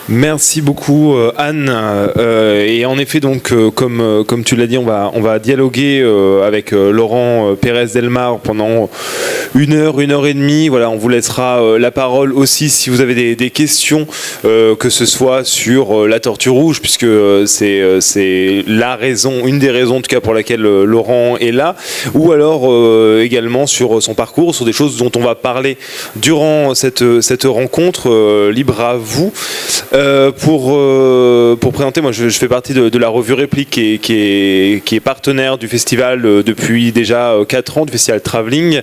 Merci beaucoup Anne. Et en effet donc comme tu l'as dit, on va dialoguer avec Laurent Pérez Delmar pendant 1 heure et demie. Voilà, on vous laissera la parole aussi si vous avez des questions, que ce soit sur la Tortue Rouge, puisque c'est la raison, une des raisons en tout cas pour laquelle Laurent est là, ou alors également sur son parcours, sur des choses dont on va parler durant cette rencontre. Libre à vous. Pour présenter, moi je fais partie de la revue Réplique qui est partenaire du festival depuis déjà 4 ans, du festival Travelling.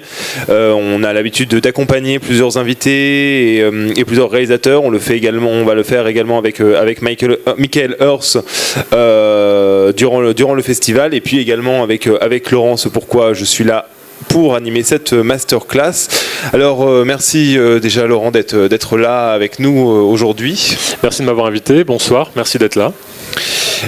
On a l'habitude d'accompagner plusieurs invités et plusieurs réalisateurs. On va le faire également avec Michael Earth durant le festival, et puis également avec Laurence, pourquoi je suis là pour animer cette masterclass. Alors merci déjà Laurent d'être là avec nous aujourd'hui. Merci de m'avoir invité, bonsoir, merci d'être là.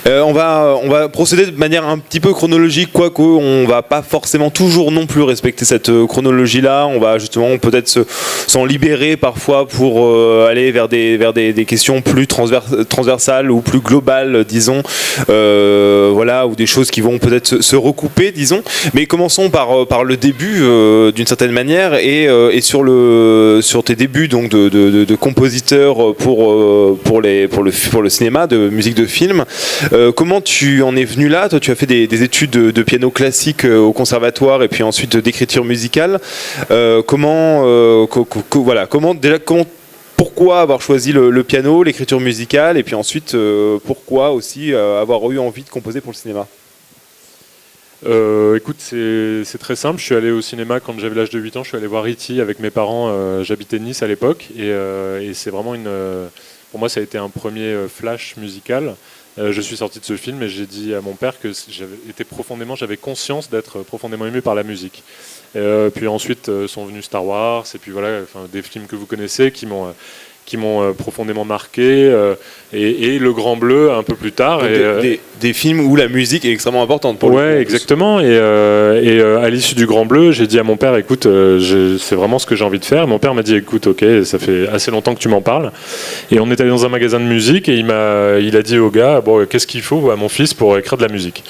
On va procéder de manière un petit peu chronologique, quoique on va pas forcément toujours non plus respecter cette chronologie-là. On va justement peut-être s'en libérer parfois pour aller vers des questions plus transversales ou plus globales, disons. Voilà, ou des choses qui vont peut-être se recouper, disons. Mais commençons par le début, d'une certaine manière, et sur tes débuts donc de compositeur pour le cinéma, de musique de film. Comment tu en es venu là? Toi, tu as fait des études de piano classique au conservatoire et puis ensuite d'écriture musicale. Pourquoi avoir choisi le piano, l'écriture musicale, et puis ensuite pourquoi aussi avoir eu envie de composer pour le cinéma? Écoute, c'est très simple. Je suis allé au cinéma quand j'avais l'âge de 8 ans. Je suis allé voir E.T. avec mes parents. J'habitais Nice à l'époque, et c'est vraiment pour moi, ça a été un premier flash musical. Je suis sorti de ce film et j'ai dit à mon père que j'avais conscience d'être profondément ému par la musique. Puis ensuite sont venus Star Wars, et puis voilà, des films que vous connaissez qui m'ont profondément marqué, et Le Grand Bleu un peu plus tard. Des films où la musique est extrêmement importante pour ouais, exactement. Et à l'issue du Grand Bleu, j'ai dit à mon père, écoute, c'est vraiment ce que j'ai envie de faire. Et mon père m'a dit, écoute, ok, ça fait assez longtemps que tu m'en parles. Et on est allé dans un magasin de musique, et il a dit au gars, bon, qu'est-ce qu'il faut à mon fils pour écrire de la musique?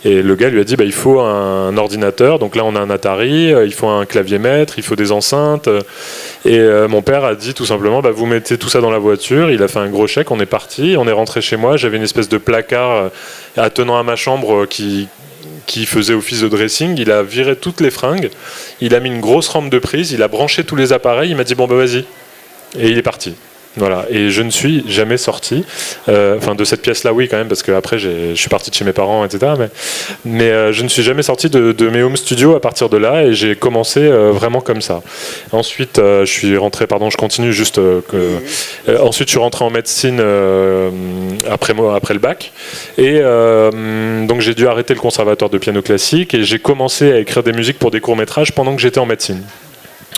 Et le gars lui a dit, il faut un ordinateur. Donc là, on a un Atari, il faut un clavier-maître, il faut des enceintes. Et mon père a dit tout simplement, vous mettez tout ça dans la voiture. Il a fait un gros chèque, on est parti, on est rentré chez moi. J'avais une espèce de placard attenant à ma chambre qui faisait office de dressing. Il a viré toutes les fringues, il a mis une grosse rampe de prise, il a branché tous les appareils, il m'a dit vas-y, et il est parti. Voilà, et je ne suis jamais sorti, de cette pièce-là, oui, quand même, parce qu'après je suis parti de chez mes parents, etc. Mais je ne suis jamais sorti de mes home studios à partir de là, et j'ai commencé vraiment comme ça. Ensuite, je suis rentré, je continue juste. Ensuite, je suis rentré en médecine après le bac, et donc j'ai dû arrêter le conservatoire de piano classique, et j'ai commencé à écrire des musiques pour des courts-métrages pendant que j'étais en médecine.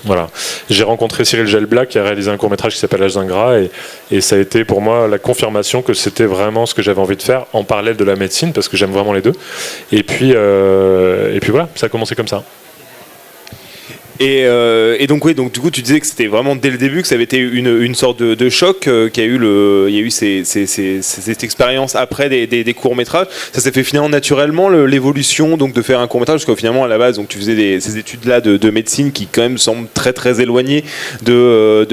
Voilà. J'ai rencontré Cyril Gelblac qui a réalisé un court-métrage qui s'appelle L'Âge d'Ingrat, et ça a été pour moi la confirmation que c'était vraiment ce que j'avais envie de faire en parallèle de la médecine, parce que j'aime vraiment les deux. Et puis voilà, ça a commencé comme ça. Et donc du coup tu disais que c'était vraiment dès le début que ça avait été une sorte de choc, qu'il y a eu cette expérience après des courts-métrages. Ça s'est fait finalement naturellement, l'évolution donc de faire un court-métrage, parce que finalement à la base donc tu faisais ces études-là de médecine qui quand même semblent très très éloignées d'un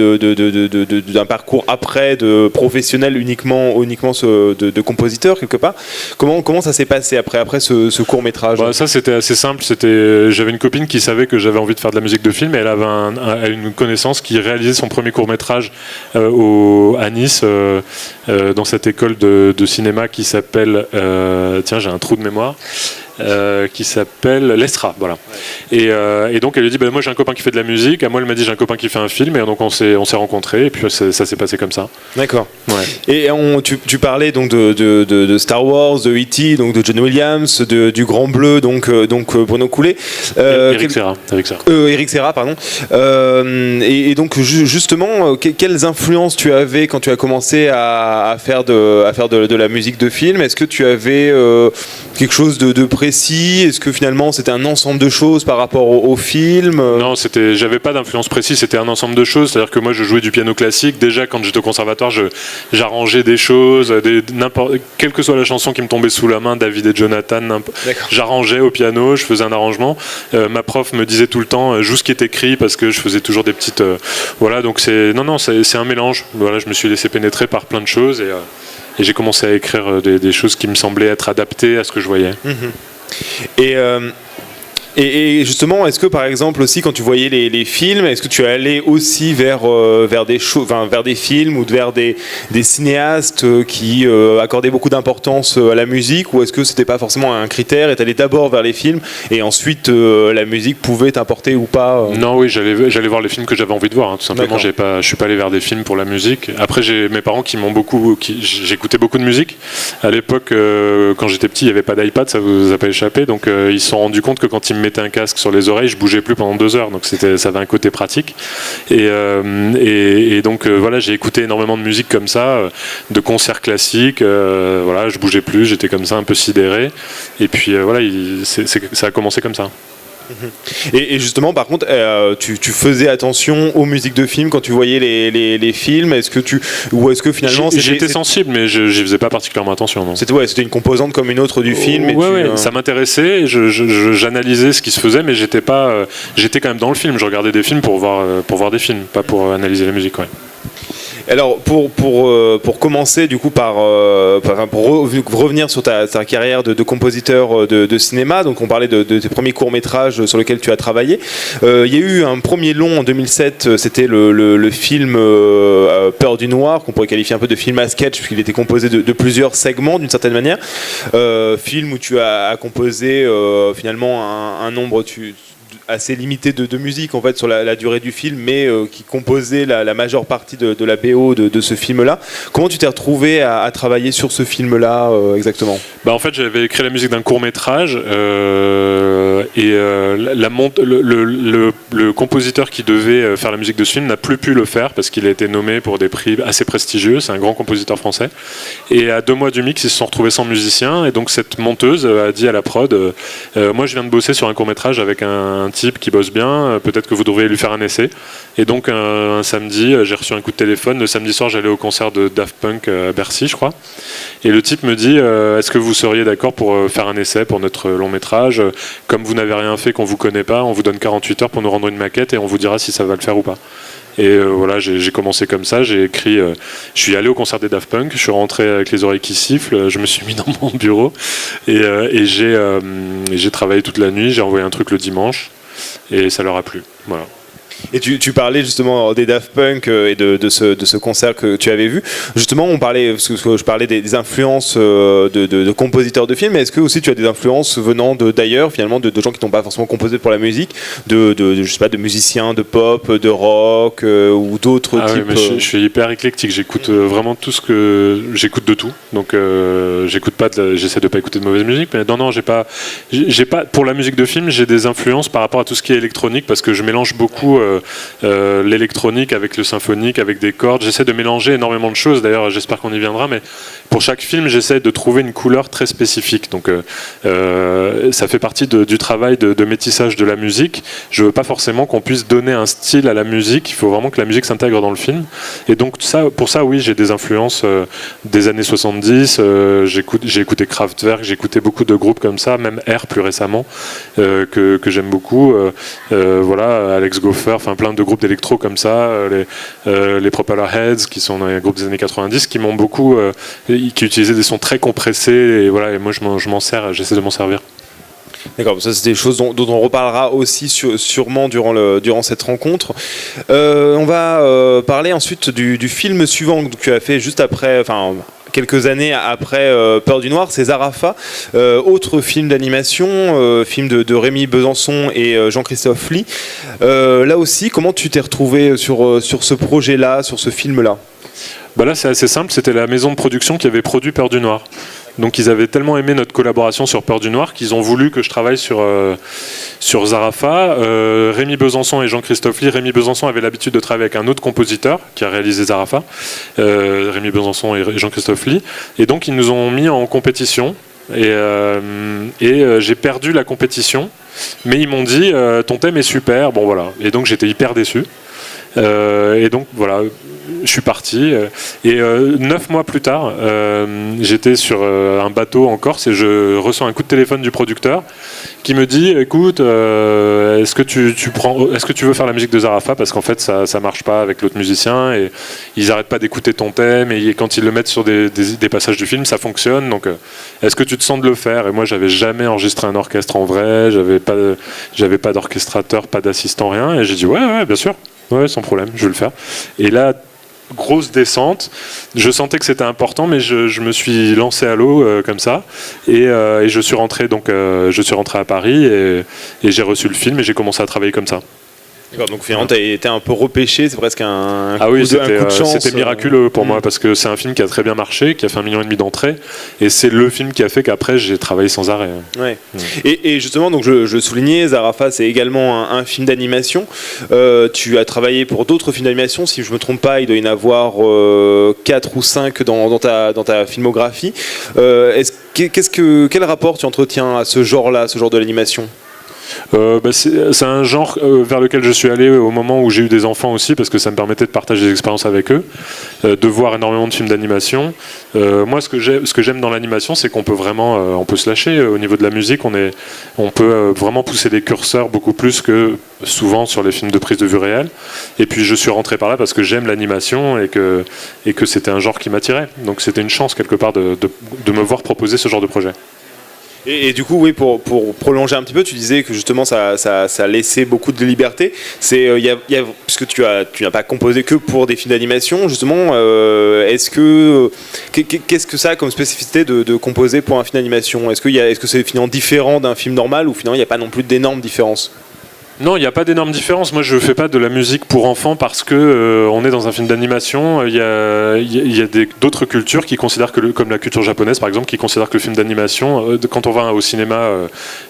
parcours après de professionnel uniquement de compositeur quelque part. Comment ça s'est passé après ce court-métrage? Ça c'était assez simple. J'avais une copine qui savait que j'avais envie de faire de la musique de film, et elle avait une connaissance qui réalisait son premier court-métrage à Nice, dans cette école de cinéma qui s'appelle j'ai un trou de mémoire, qui s'appelle l'ESRA, voilà. Et donc elle lui dit moi j'ai un copain qui fait de la musique, à moi elle m'a dit j'ai un copain qui fait un film, et donc on s'est rencontrés, et puis ça s'est passé comme ça. D'accord. Ouais. Et tu parlais donc de Star Wars, de E.T., donc de John Williams, du Grand Bleu, donc Bruno Coulet. Eric Serra, pardon. Et donc justement, quelles influences tu avais quand tu as commencé à faire de la musique de film? Est-ce que tu avais quelque chose de précis? Est-ce que finalement c'était un ensemble de choses par rapport au film? Non, j'avais pas d'influence précise, c'était un ensemble de choses. C'est-à-dire que moi je jouais du piano classique. Déjà quand j'étais au conservatoire, j'arrangeais des choses, quelle que soit la chanson qui me tombait sous la main, David et Jonathan, j'arrangeais au piano, je faisais un arrangement. Ma prof me disait tout le temps joue ce qui est écrit parce que je faisais toujours des petites. Voilà, donc c'est un mélange. Voilà, je me suis laissé pénétrer par plein de choses et j'ai commencé à écrire des choses qui me semblaient être adaptées à ce que je voyais. Et justement, est-ce que par exemple aussi quand tu voyais les films, est-ce que tu allais aussi vers des films ou vers des cinéastes qui accordaient beaucoup d'importance à la musique, ou est-ce que c'était pas forcément un critère et t'allais d'abord vers les films et ensuite la musique pouvait t'importer ou pas Non, oui, j'allais voir les films que j'avais envie de voir, hein, tout simplement. Je suis pas allé vers des films pour la musique. Après, j'ai mes parents qui m'ont j'écoutais beaucoup de musique. À l'époque, quand j'étais petit, il n'y avait pas d'iPad, ça vous a pas échappé, donc ils se sont rendus compte que quand ils me mettaient un casque sur les oreilles, je bougeais plus pendant 2 heures, donc ça avait un côté pratique. Et donc voilà, j'ai écouté énormément de musique comme ça, de concerts classiques. Voilà, je bougeais plus, j'étais comme ça un peu sidéré. Et puis voilà, ça a commencé comme ça. Et justement, par contre, tu faisais attention aux musiques de films quand tu voyais les films. Est-ce que finalement j'étais sensible, mais j'y faisais pas particulièrement attention. Non. C'était une composante comme une autre du film. Ça m'intéressait. J'analysais ce qui se faisait, mais j'étais quand même dans le film. Je regardais des films pour voir des films, pas pour analyser la musique. Ouais. Alors pour commencer du coup pour revenir sur ta carrière de compositeur de cinéma, donc on parlait de tes premiers courts-métrages sur lesquels tu as travaillé. Il y a eu un premier long en 2007, c'était le film Peur du Noir, qu'on pourrait qualifier un peu de film à sketch puisqu'il était composé de plusieurs segments d'une certaine manière. Film où tu as composé finalement un nombre assez limité de musique en fait sur la durée du film, mais qui composait la majeure partie de la BO de ce film-là. Comment tu t'es retrouvé à travailler sur ce film-là exactement? En fait, j'avais écrit la musique d'un court-métrage et le compositeur qui devait faire la musique de ce film n'a plus pu le faire parce qu'il a été nommé pour des prix assez prestigieux. C'est un grand compositeur français. Et à 2 mois du mix, ils se sont retrouvés sans musicien. Et donc cette monteuse a dit à la prod moi, je viens de bosser sur un court-métrage avec un type qui bosse bien, peut-être que vous devriez lui faire un essai. Et donc un samedi, j'ai reçu un coup de téléphone. Le samedi soir, j'allais au concert de Daft Punk à Bercy, je crois. Et le type me dit est-ce que vous seriez d'accord pour faire un essai pour notre long métrage? Comme vous n'avez rien fait, qu'on vous connaît pas, on vous donne 48 heures pour nous rendre une maquette et on vous dira si ça va le faire ou pas. Et voilà, j'ai commencé comme ça, j'ai écrit, je suis allé au concert des Daft Punk, je suis rentré avec les oreilles qui sifflent, je me suis mis dans mon bureau et j'ai travaillé toute la nuit, j'ai envoyé un truc le dimanche et ça leur a plu. Voilà. Et tu parlais justement des Daft Punk et de ce concert que tu avais vu. Justement, je parlais des influences de compositeurs de films, mais est-ce que aussi tu as des influences venant d'ailleurs, finalement, de gens qui n'ont pas forcément composé pour la musique, je sais pas, de musiciens, de pop, de rock ou d'autres types? Oui, mais je suis hyper éclectique, j'écoute vraiment tout ce que... J'écoute de tout, donc j'essaie de pas écouter de mauvaise musique, mais non, j'ai pas... Pour la musique de film, j'ai des influences par rapport à tout ce qui est électronique, parce que je mélange beaucoup l'électronique avec le symphonique, avec des cordes. J'essaie de mélanger énormément de choses. D'ailleurs, j'espère qu'on y viendra, mais pour chaque film, j'essaie de trouver une couleur très spécifique. Donc, ça fait partie du travail de métissage de la musique. Je veux pas forcément qu'on puisse donner un style à la musique. Il faut vraiment que la musique s'intègre dans le film. Et donc, pour ça, oui, j'ai des influences des années 70. J'ai écouté Kraftwerk, j'ai écouté beaucoup de groupes comme ça, même R plus récemment, que j'aime beaucoup. Voilà, Alex Goffer, enfin plein de groupes d'électro comme ça, les Propeller Heads qui sont dans les groupes des années 90 qui m'ont beaucoup, qui utilisaient des sons très compressés et voilà, et moi je m'en sers, j'essaie de m'en servir. D'accord, ça c'est des choses dont on reparlera aussi sûrement durant cette rencontre. On va parler ensuite du film suivant que tu as fait juste après, quelques années après Peur du Noir, c'est Zarafa, autre film d'animation, film de Rémi Besançon et Jean-Christophe Ly. Là aussi, comment tu t'es retrouvé sur ce projet-là, sur ce film-là? Là, c'est assez simple, c'était la maison de production qui avait produit Peur du Noir. Donc ils avaient tellement aimé notre collaboration sur Peur du Noir qu'ils ont voulu que je travaille sur Zarafa. Rémi Besançon et Jean-Christophe Ly. Rémi Besançon avait l'habitude de travailler avec un autre compositeur qui a réalisé Zarafa, Rémi Besançon et Jean-Christophe Ly. Et donc ils nous ont mis en compétition et j'ai perdu la compétition. Mais ils m'ont dit ton thème est super, bon voilà. Et donc j'étais hyper déçu. Et donc voilà, je suis parti. Et 9 mois plus tard, j'étais sur un bateau en Corse et je reçois un coup de téléphone du producteur qui me dit écoute, est-ce que tu veux faire la musique de Zarafa, parce qu'en fait ça marche pas avec l'autre musicien et ils arrêtent pas d'écouter ton thème, et quand ils le mettent sur des passages du film ça fonctionne, donc est-ce que tu te sens de le faire? Et moi j'avais jamais enregistré un orchestre en vrai, j'avais pas d'orchestrateur, pas d'assistant, rien, et j'ai dit ouais bien sûr, ouais sans problème, je vais le faire. Et là, grosse descente, je sentais que c'était important, mais je me suis lancé à l'eau comme ça, et je suis rentré à Paris, et j'ai reçu le film et j'ai commencé à travailler comme ça. D'accord, donc finalement tu as été un peu repêché, c'est presque un coup de chance. C'était miraculeux pour moi, parce que c'est un film qui a très bien marché, qui a fait 1,5 million d'entrées, et c'est le film qui a fait qu'après j'ai travaillé sans arrêt. Ouais. Et justement, donc je soulignais, Zarafa c'est également un film d'animation. Tu as travaillé pour d'autres films d'animation, si je ne me trompe pas, il doit y en avoir 4 ou 5 dans ta filmographie. Quel rapport tu entretiens à ce genre-là, ce genre de l'animation? C'est un genre vers lequel je suis allé au moment où j'ai eu des enfants aussi, parce que ça me permettait de partager des expériences avec eux, de voir énormément de films d'animation. Moi, ce que j'aime dans l'animation, c'est qu'on peut vraiment on peut se lâcher au niveau de la musique. On peut vraiment pousser les curseurs beaucoup plus que souvent sur les films de prise de vue réelle. Et puis je suis rentré par là parce que j'aime l'animation et que c'était un genre qui m'attirait. Donc c'était une chance quelque part de me voir proposer ce genre de projet. Et du coup, oui, pour prolonger un petit peu, tu disais que justement ça laissait beaucoup de liberté. Puisque tu n'as pas composé que pour des films d'animation, justement, qu'est-ce que ça a comme spécificité de composer pour un film d'animation? Est-ce que c'est finalement différent d'un film normal, ou finalement il n'y a pas non plus d'énormes différences? Non, il n'y a pas d'énorme différence. Moi, je ne fais pas de la musique pour enfants parce que on est dans un film d'animation. Il y a d'autres cultures qui considèrent comme la culture japonaise, par exemple, qui considèrent que le film d'animation, quand on va au cinéma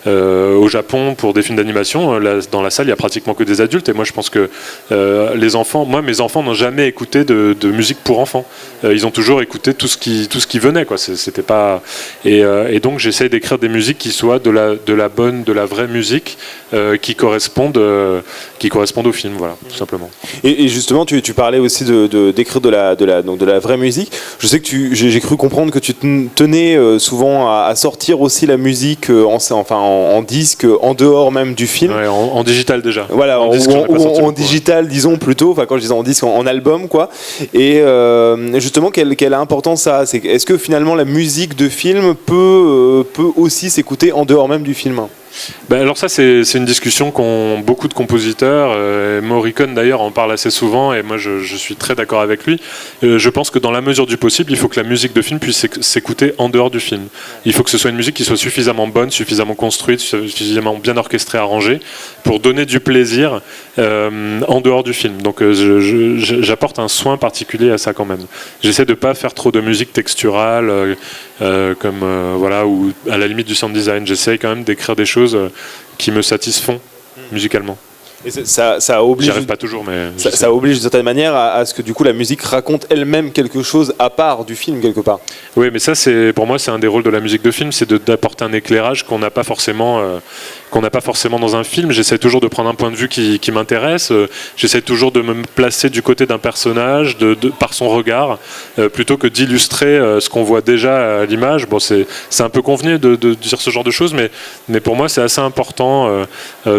au Japon pour des films d'animation, dans la salle, il n'y a pratiquement que des adultes. Et moi, je pense que mes enfants n'ont jamais écouté de musique pour enfants. Ils ont toujours écouté tout ce qui venait, quoi. C'était pas... Et donc, j'essaie d'écrire des musiques qui soient de la vraie musique, qui correspondent au film, voilà, tout simplement. Et justement, tu parlais aussi d'écrire de la vraie musique. Je sais que j'ai cru comprendre que tu tenais souvent à sortir aussi la musique en disque, en dehors même du film. Ouais, en digital déjà. Voilà, en digital, disons plutôt. Enfin, quand je dis en disque, en album, quoi. Et justement, quelle importance ça a? Est-ce que finalement la musique de film peut aussi s'écouter en dehors même du film? Alors ça, c'est une discussion qu'ont beaucoup de compositeurs. Morricone d'ailleurs en parle assez souvent, et moi je suis très d'accord avec lui. Je pense que dans la mesure du possible, il faut que la musique de film puisse s'écouter en dehors du film. Il faut que ce soit une musique qui soit suffisamment bonne, suffisamment construite, suffisamment bien orchestrée, arrangée, pour donner du plaisir en dehors du film. Donc j'apporte un soin particulier à ça quand même. J'essaie de ne pas faire trop de musique texturale, ou à la limite du sound design. J'essaie quand même d'écrire des choses qui me satisfont musicalement. Et ça oblige. J'y arrive pas toujours, mais ça oblige d'une certaine manière à ce que du coup la musique raconte elle-même quelque chose à part du film quelque part. Oui, mais ça, pour moi, c'est un des rôles de la musique de film, c'est d'apporter un éclairage qu'on n'a pas forcément dans un film. J'essaie toujours de prendre un point de vue qui m'intéresse. J'essaie toujours de me placer du côté d'un personnage, par son regard, plutôt que d'illustrer ce qu'on voit déjà à l'image. Bon, c'est un peu convenu de dire ce genre de choses, mais pour moi, c'est assez important.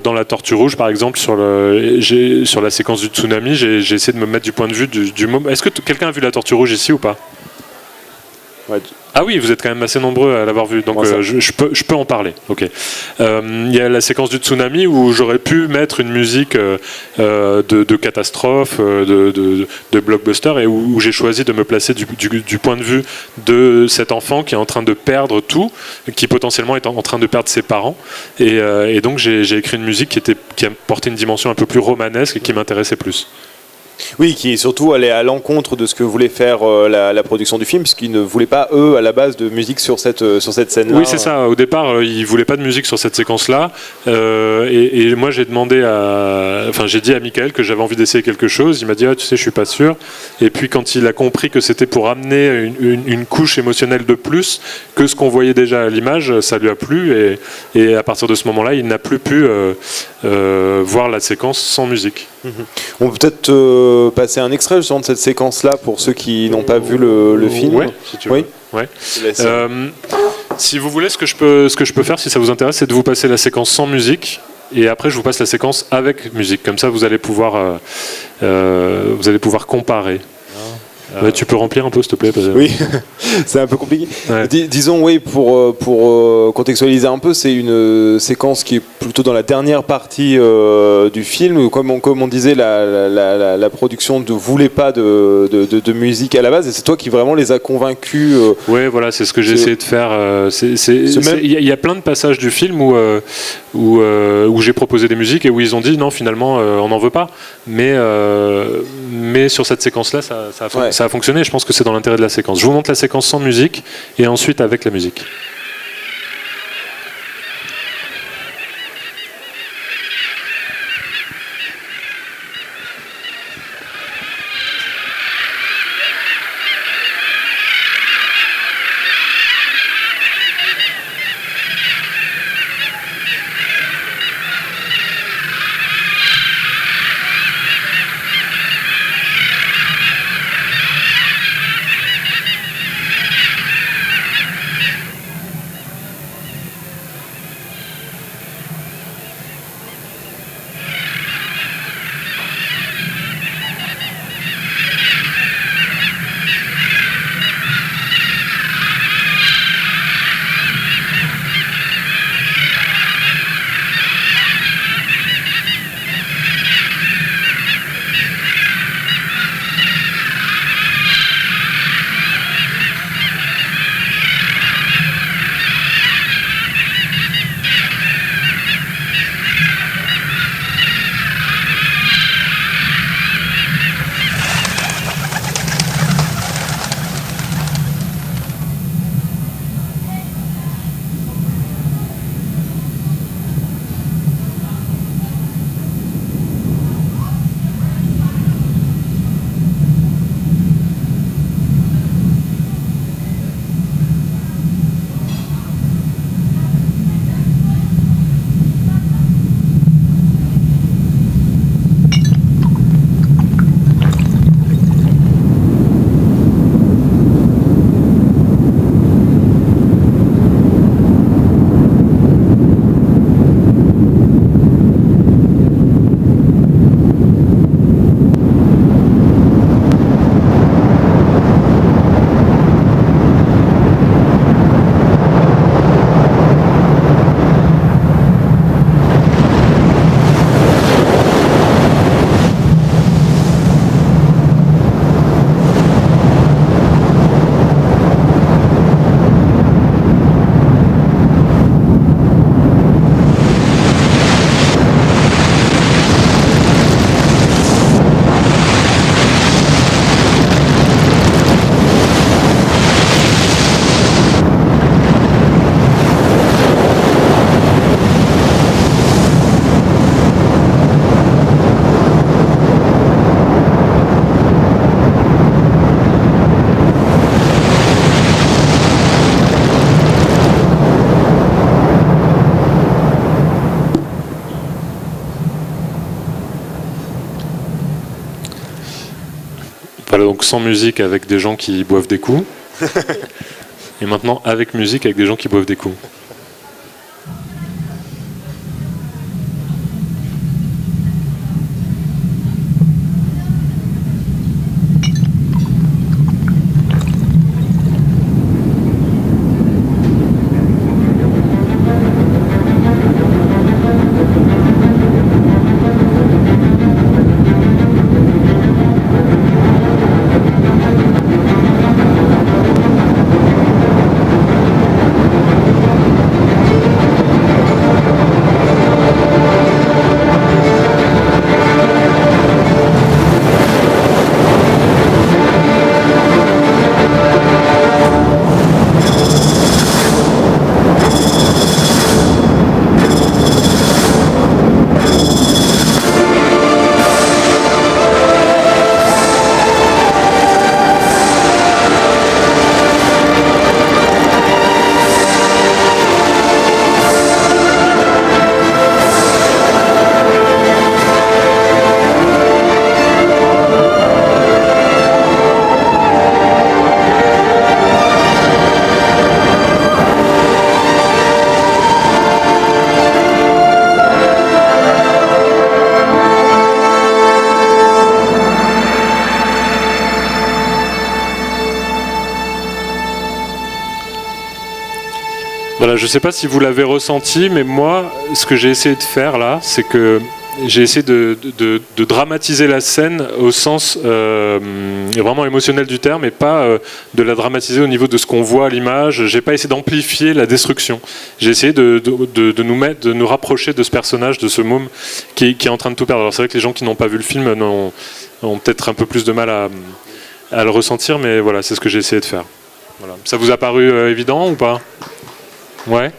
Dans La Tortue Rouge, par exemple, sur la séquence du tsunami, j'ai essayé de me mettre du point de vue du moment. Est-ce que quelqu'un a vu La Tortue Rouge ici ou pas? Ouais. Ah oui, vous êtes quand même assez nombreux à l'avoir vu, donc je peux en parler. Ok. Il y a la séquence du tsunami où j'aurais pu mettre une musique de catastrophe, de blockbuster, et où j'ai choisi de me placer du point de vue de cet enfant qui est en train de perdre tout, qui potentiellement est en train de perdre ses parents, et donc j'ai écrit une musique qui apportait une dimension un peu plus romanesque et qui m'intéressait plus. Oui, qui est surtout allé à l'encontre de ce que voulait faire la production du film, puisqu'ils ne voulaient pas, eux, à la base, de musique sur cette scène-là. Oui, c'est ça. Au départ, ils voulaient pas de musique sur cette séquence-là. Et moi, j'ai dit à Michael que j'avais envie d'essayer quelque chose. Il m'a dit, tu sais, je suis pas sûr. Et puis, quand il a compris que c'était pour amener une couche émotionnelle de plus que ce qu'on voyait déjà à l'image, ça lui a plu. Et à partir de ce moment-là, il n'a plus pu voir la séquence sans musique. On peut peut-être passer un extrait justement de cette séquence-là pour ceux qui n'ont pas vu le film. Ouais, si tu veux. Oui. Ouais. Si vous voulez, ce que je peux faire, si ça vous intéresse, c'est de vous passer la séquence sans musique. Et après, je vous passe la séquence avec musique. Comme ça, vous allez pouvoir comparer. Tu peux remplir un peu, s'il te plaît. Oui, c'est un peu compliqué. Ouais. Disons, oui, pour contextualiser un peu, c'est une séquence qui est plutôt dans la dernière partie du film. Comme on disait, la production ne voulait pas de musique à la base, et c'est toi qui vraiment les a convaincus. Oui, voilà, c'est ce que j'ai essayé de faire. Il y a plein de passages du film où j'ai proposé des musiques et où ils ont dit non, finalement, on n'en veut pas. Mais sur cette séquence-là, ça a fonctionné. Je pense que c'est dans l'intérêt de la séquence. Je vous montre la séquence sans musique et ensuite avec la musique. Voilà, donc sans musique avec des gens qui boivent des coups. Et maintenant avec musique avec des gens qui boivent des coups. Voilà, je ne sais pas si vous l'avez ressenti, mais moi, ce que j'ai essayé de faire là, c'est que j'ai essayé de dramatiser la scène au sens vraiment émotionnel du terme et pas de la dramatiser au niveau de ce qu'on voit à l'image. J'ai pas essayé d'amplifier la destruction. J'ai essayé de nous rapprocher de ce personnage, de ce môme qui est en train de tout perdre. Alors c'est vrai que les gens qui n'ont pas vu le film ont peut-être un peu plus de mal à le ressentir, mais voilà, c'est ce que j'ai essayé de faire. Voilà. Ça vous a paru évident ou pas ? Ouais ?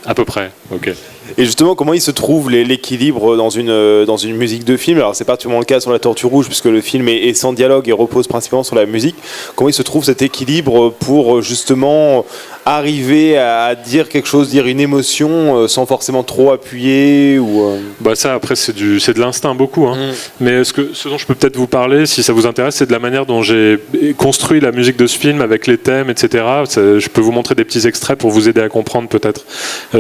À peu près, ok. Et justement, comment il se trouve l'équilibre dans une musique de film? Alors c'est particulièrement le cas sur La Tortue Rouge, puisque le film est sans dialogue et repose principalement sur la musique. Comment il se trouve cet équilibre pour justement arriver à dire quelque chose, dire une émotion sans forcément trop appuyer ou Bah ça après c'est de l'instinct beaucoup, hein. Mais ce dont je peux peut-être vous parler, si ça vous intéresse, c'est de la manière dont j'ai construit la musique de ce film avec les thèmes, etc. Je peux vous montrer des petits extraits pour vous aider à comprendre peut-être.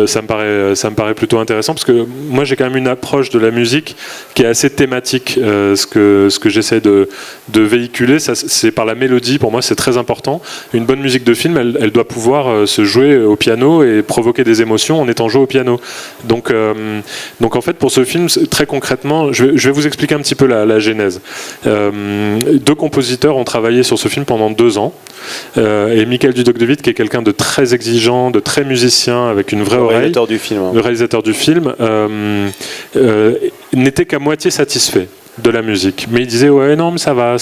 Ça me paraît plutôt intéressant parce que moi j'ai quand même une approche de la musique qui est assez thématique. Ce que j'essaie de véhiculer, c'est par la mélodie. Pour moi c'est très important. Une bonne musique de film, elle doit pouvoir se jouer au piano et provoquer des émotions en étant jouée au piano. Donc en fait pour ce film, très concrètement, je vais vous expliquer un petit peu la genèse. Deux compositeurs ont travaillé sur ce film pendant 2 ans. Et Michael Dudok-de Witt, qui est quelqu'un de très exigeant, de très musicien, avec une vraie oreille, le réalisateur du film, n'était qu'à moitié satisfait de la musique. Mais il disait ouais non mais ça va.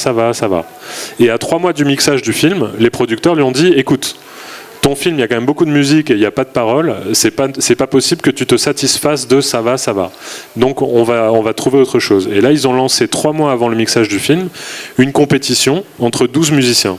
Et à 3 mois du mixage du film, les producteurs lui ont dit écoute, ton film, il y a quand même beaucoup de musique et il n'y a pas de paroles, c'est pas possible que tu te satisfasses de ça va. Donc on va trouver autre chose. Et là, ils ont lancé 3 mois avant le mixage du film une compétition entre 12 musiciens.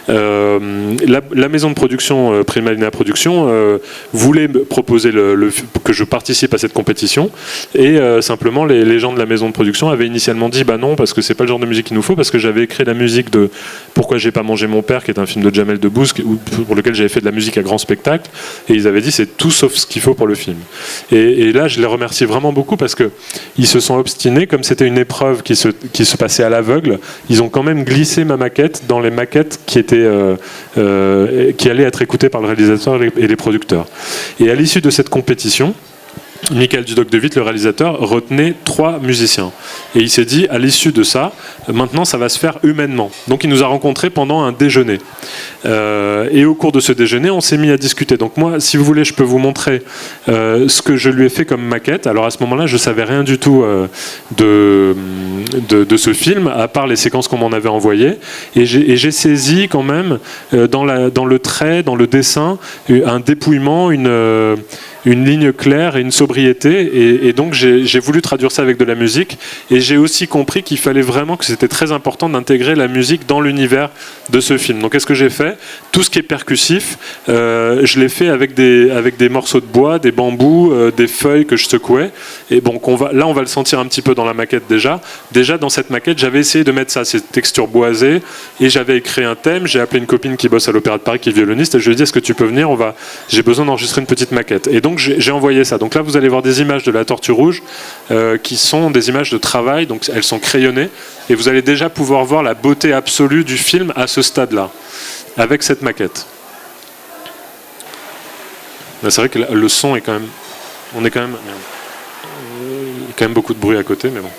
La maison de production Primalina Productions voulait me proposer que je participe à cette compétition et simplement les gens de la maison de production avaient initialement dit bah non parce que c'est pas le genre de musique qu'il nous faut, parce que j'avais écrit la musique de Pourquoi j'ai pas mangé mon père, qui est un film de Jamel Debbouze pour lequel j'avais fait de la musique à grand spectacle, et ils avaient dit c'est tout sauf ce qu'il faut pour le film. Et là je les remercie vraiment beaucoup parce que ils se sont obstinés, comme c'était une épreuve qui se passait à l'aveugle, ils ont quand même glissé ma maquette dans les maquettes qui allait être écouté par le réalisateur et les producteurs. Et à l'issue de cette compétition, Michael Dudok-de Witt, le réalisateur, retenait 3 musiciens. Et il s'est dit, à l'issue de ça, maintenant ça va se faire humainement. Donc il nous a rencontrés pendant un déjeuner. Et au cours de ce déjeuner, on s'est mis à discuter. Donc moi, si vous voulez, je peux vous montrer ce que je lui ai fait comme maquette. Alors à ce moment-là, je ne savais rien du tout de ce film, à part les séquences qu'on m'en avait envoyées. Et j'ai saisi quand même, dans le trait, dans le dessin, un dépouillement, une ligne claire et une sobriété, et donc j'ai voulu traduire ça avec de la musique, et j'ai aussi compris qu'il fallait vraiment, que c'était très important d'intégrer la musique dans l'univers de ce film. Donc qu'est-ce que j'ai fait? Tout ce qui est percussif, je l'ai fait avec des morceaux de bois, des bambous, des feuilles que je secouais, et donc on va le sentir un petit peu dans la maquette déjà. Déjà dans cette maquette, j'avais essayé de mettre ça, ces textures boisées, et j'avais écrit un thème. J'ai appelé une copine qui bosse à l'Opéra de Paris, qui est violoniste, et je lui ai dit est-ce que tu peux venir, j'ai besoin d'enregistrer une petite maquette. Et donc j'ai envoyé ça. Donc là vous allez voir des images de La Tortue Rouge qui sont des images de travail, donc elles sont crayonnées, et vous allez déjà pouvoir voir la beauté absolue du film à ce stade-là, avec cette maquette. Là, c'est vrai que le son est quand même... Il y a quand même beaucoup de bruit à côté, mais bon.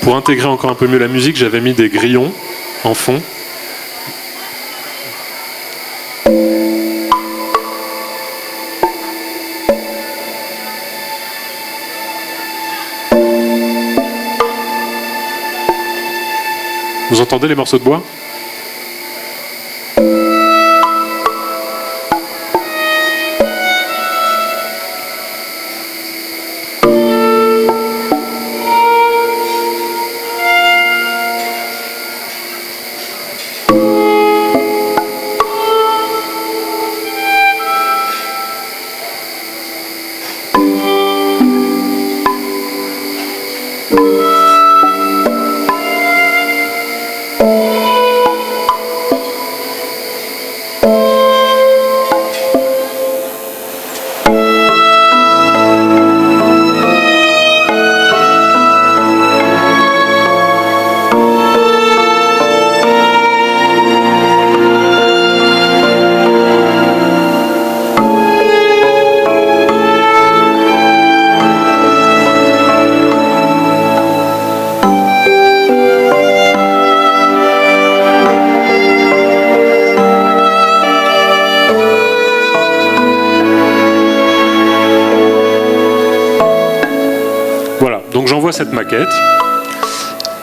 Pour intégrer encore un peu mieux la musique, j'avais mis des grillons en fond. Vous entendez les morceaux de bois ? m'envoie cette maquette.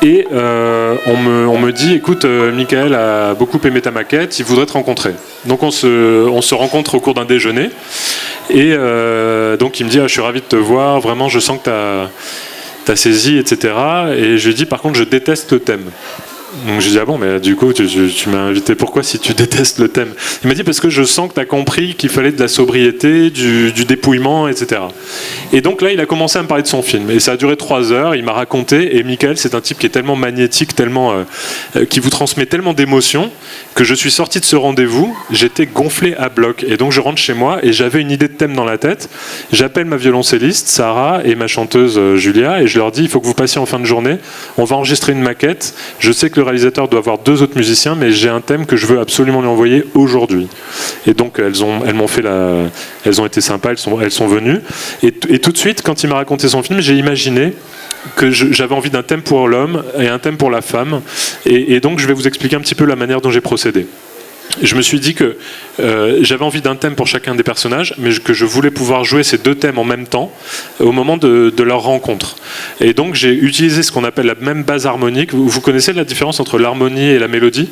Et on me dit, écoute, Michael a beaucoup aimé ta maquette, il voudrait te rencontrer. Donc on se rencontre au cours d'un déjeuner. Et donc il me dit, je suis ravi de te voir, vraiment je sens que t'as saisi, etc. Et je lui dis, par contre, je déteste le thème. Donc je dis, ah bon, mais du coup, tu m'as invité, pourquoi si tu détestes le thème? Il m'a dit, parce que je sens que tu as compris qu'il fallait de la sobriété, du dépouillement, etc. Et donc là, il a commencé à me parler de son film. Et ça a duré 3 heures, il m'a raconté, et Michael, c'est un type qui est tellement magnétique, tellement, qui vous transmet tellement d'émotions, que je suis sorti de ce rendez-vous, j'étais gonflé à bloc. Et donc je rentre chez moi, et j'avais une idée de thème dans la tête. J'appelle ma violoncelliste, Sarah, et ma chanteuse, Julia, et je leur dis, il faut que vous passiez en fin de journée, on va enregistrer une maquette. Je sais que le réalisateur doit avoir 2 autres musiciens, mais j'ai un thème que je veux absolument lui envoyer aujourd'hui. Et donc elles ont été sympas, elles sont venues. Et tout de suite, quand il m'a raconté son film, j'ai imaginé que j'avais envie d'un thème pour l'homme et un thème pour la femme. Et donc je vais vous expliquer un petit peu la manière dont j'ai procédé. Je me suis dit que j'avais envie d'un thème pour chacun des personnages, mais que je voulais pouvoir jouer ces 2 thèmes en même temps au moment de leur rencontre. Et donc j'ai utilisé ce qu'on appelle la même base harmonique. Vous connaissez la différence entre l'harmonie et la mélodie ?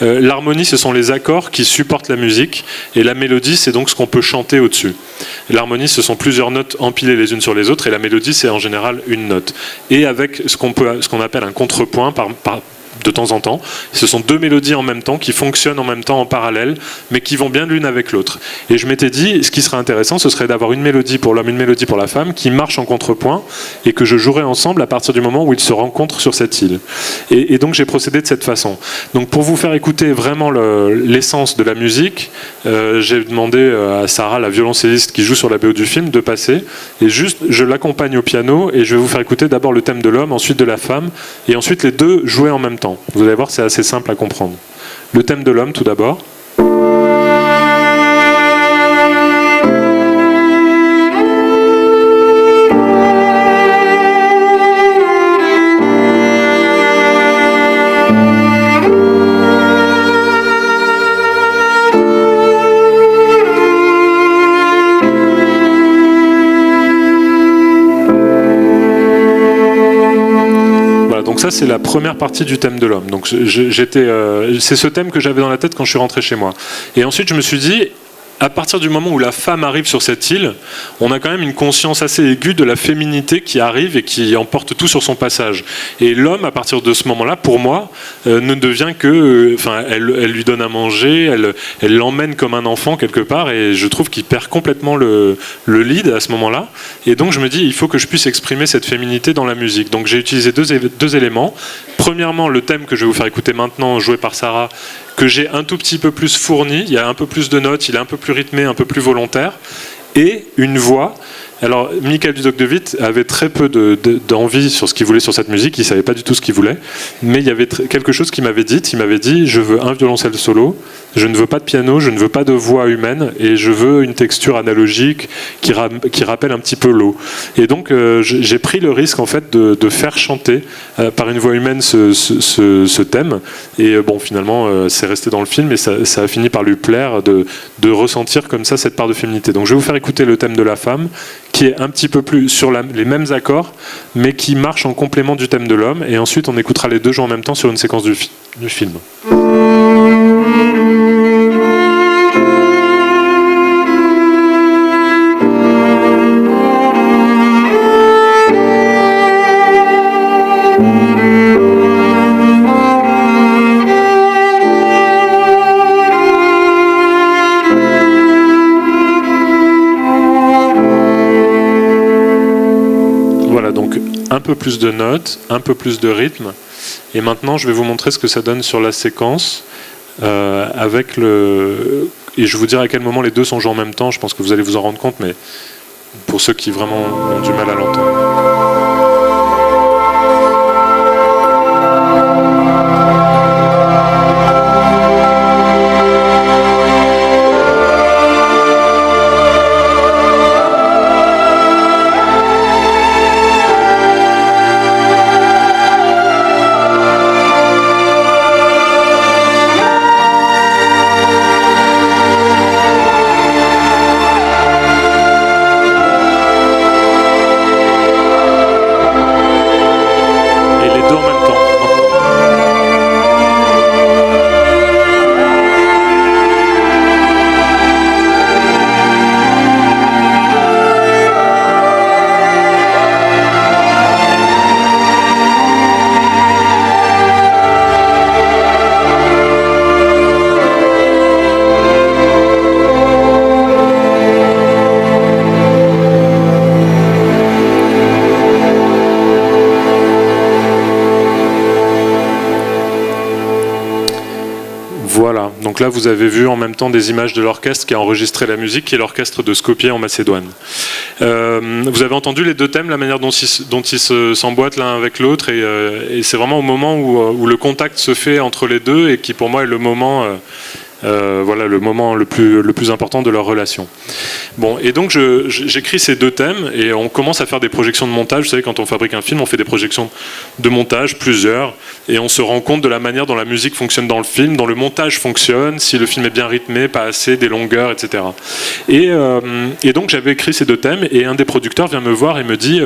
L'harmonie, ce sont les accords qui supportent la musique, et la mélodie, c'est donc ce qu'on peut chanter au-dessus. L'harmonie, ce sont plusieurs notes empilées les unes sur les autres, et la mélodie, c'est en général une note. Et avec ce qu'on appelle un contrepoint de temps en temps. Ce sont 2 mélodies en même temps qui fonctionnent en même temps en parallèle, mais qui vont bien l'une avec l'autre. Et je m'étais dit, ce qui serait intéressant, ce serait d'avoir une mélodie pour l'homme, une mélodie pour la femme, qui marchent en contrepoint, et que je jouerai ensemble à partir du moment où ils se rencontrent sur cette île. Et donc j'ai procédé de cette façon. Donc pour vous faire écouter vraiment l'essence de la musique, j'ai demandé à Sarah, la violoncelliste qui joue sur la BO du film, de passer, et juste je l'accompagne au piano, et je vais vous faire écouter d'abord le thème de l'homme, ensuite de la femme, et ensuite les 2 jouer en même temps. Vous allez voir, c'est assez simple à comprendre. Le thème de l'homme, tout d'abord. Donc ça, c'est la première partie du thème de l'homme. Donc c'est ce thème que j'avais dans la tête quand je suis rentré chez moi. Et ensuite, je me suis dit, à partir du moment où la femme arrive sur cette île, on a quand même une conscience assez aiguë de la féminité qui arrive et qui emporte tout sur son passage. Et l'homme, à partir de ce moment-là, pour moi, ne devient que... elle lui donne à manger, elle l'emmène comme un enfant quelque part, et je trouve qu'il perd complètement le lead à ce moment-là. Et donc je me dis, il faut que je puisse exprimer cette féminité dans la musique. Donc j'ai utilisé 2 éléments. Premièrement, le thème que je vais vous faire écouter maintenant, joué par Sarah, que j'ai un tout petit peu plus fourni, il y a un peu plus de notes, il est un peu plus rythmé, un peu plus volontaire, et une voix. Alors, Michael Dudok de Witt avait très peu d'envie sur ce qu'il voulait sur cette musique, il ne savait pas du tout ce qu'il voulait, mais il y avait quelque chose qu'il m'avait dit, je veux un violoncelle solo, je ne veux pas de piano, je ne veux pas de voix humaine, et je veux une texture analogique qui rappelle un petit peu l'eau. Et donc, j'ai pris le risque, en fait, de faire chanter par une voix humaine ce thème, et bon, finalement, c'est resté dans le film, et ça a fini par lui plaire de ressentir comme ça cette part de féminité. Donc, je vais vous faire écouter le thème de la femme, qui est un petit peu plus sur les mêmes accords, mais qui marche en complément du thème de l'homme. Et ensuite, on écoutera les 2 jouer en même temps sur une séquence du film. Un peu plus de notes, un peu plus de rythme. Et maintenant, je vais vous montrer ce que ça donne sur la séquence avec le... Et je vous dirai à quel moment les 2 sont joués en même temps. Je pense que vous allez vous en rendre compte, mais pour ceux qui vraiment ont du mal à l'entendre. Voilà, donc là vous avez vu en même temps des images de l'orchestre qui a enregistré la musique, qui est l'orchestre de Skopje en Macédoine. Vous avez entendu les deux thèmes, la manière dont ils s'emboîtent l'un avec l'autre, et c'est vraiment au moment où le contact se fait entre les deux, et qui pour moi est le moment... voilà le moment le plus important de leur relation. Bon, et donc j'écris ces deux thèmes et on commence à faire des projections de montage. Vous savez, quand on fabrique un film, on fait des projections de montage, plusieurs, et on se rend compte de la manière dont la musique fonctionne dans le film, dont le montage fonctionne, si le film est bien rythmé, pas assez, des longueurs, etc. Et donc j'avais écrit ces deux thèmes, et un des producteurs vient me voir et me dit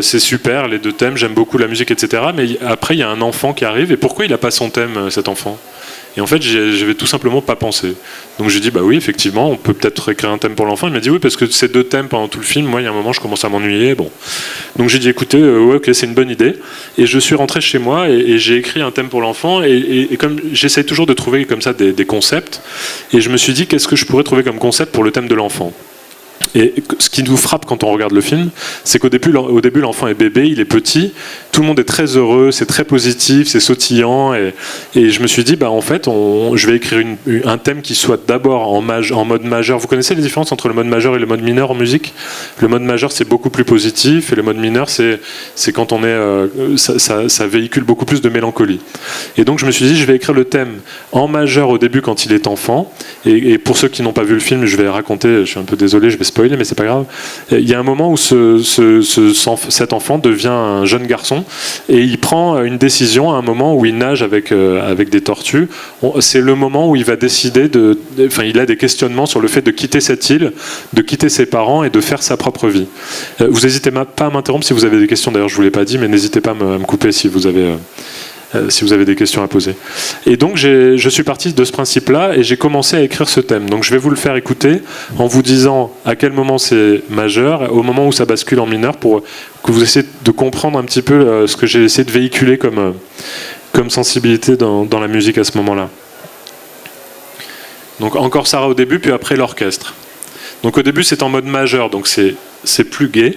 c'est super les deux thèmes, j'aime beaucoup la musique, etc. Mais après il y a un enfant qui arrive, et pourquoi il n'a pas son thème, cet enfant ? Et en fait, je vais tout simplement pas penser. Donc j'ai dit, bah oui, effectivement, on peut peut-être écrire un thème pour l'enfant. Il m'a dit, oui, parce que ces deux thèmes pendant tout le film, moi, il y a un moment, je commence à m'ennuyer. Bon. Donc j'ai dit, écoutez, ouais, ok, c'est une bonne idée. Et je suis rentré chez moi et j'ai écrit un thème pour l'enfant. Et comme j'essaie toujours de trouver comme ça des concepts, et je me suis dit, qu'est-ce que je pourrais trouver comme concept pour le thème de l'enfant ? Et ce qui nous frappe quand on regarde le film, c'est qu'au début, l'enfant est bébé, il est petit, tout le monde est très heureux, c'est très positif, c'est sautillant, et je me suis dit, bah en fait, je vais écrire un thème qui soit d'abord en mode majeur. Vous connaissez les différences entre le mode majeur et le mode mineur en musique ? Le mode majeur, c'est beaucoup plus positif, et le mode mineur, c'est quand on est, ça véhicule beaucoup plus de mélancolie. Et donc je me suis dit, je vais écrire le thème en majeur au début quand il est enfant, et pour ceux qui n'ont pas vu le film, je vais raconter, je suis un peu désolé, je vais spoiler, mais c'est pas grave. Il y a un moment où cet enfant devient un jeune garçon, et il prend une décision à un moment où il nage avec des tortues. C'est le moment où il va décider il a des questionnements sur le fait de quitter cette île, de quitter ses parents et de faire sa propre vie. Vous n'hésitez pas à m'interrompre si vous avez des questions. D'ailleurs, je vous l'ai pas dit, mais n'hésitez pas à me couper si vous avez des questions à poser. Et donc je suis parti de ce principe-là et j'ai commencé à écrire ce thème. Donc je vais vous le faire écouter en vous disant à quel moment c'est majeur, au moment où ça bascule en mineur, pour que vous essayiez de comprendre un petit peu ce que j'ai essayé de véhiculer comme sensibilité dans la musique à ce moment-là. Donc encore Sarah au début, puis après l'orchestre. Donc au début c'est en mode majeur, donc c'est plus gai.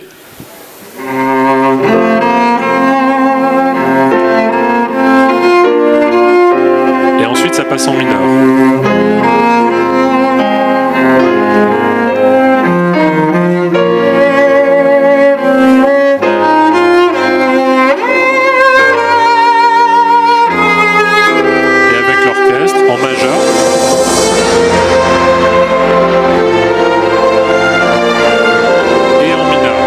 Ensuite, ça passe en mineur. Et avec l'orchestre, en majeur. Et en mineur.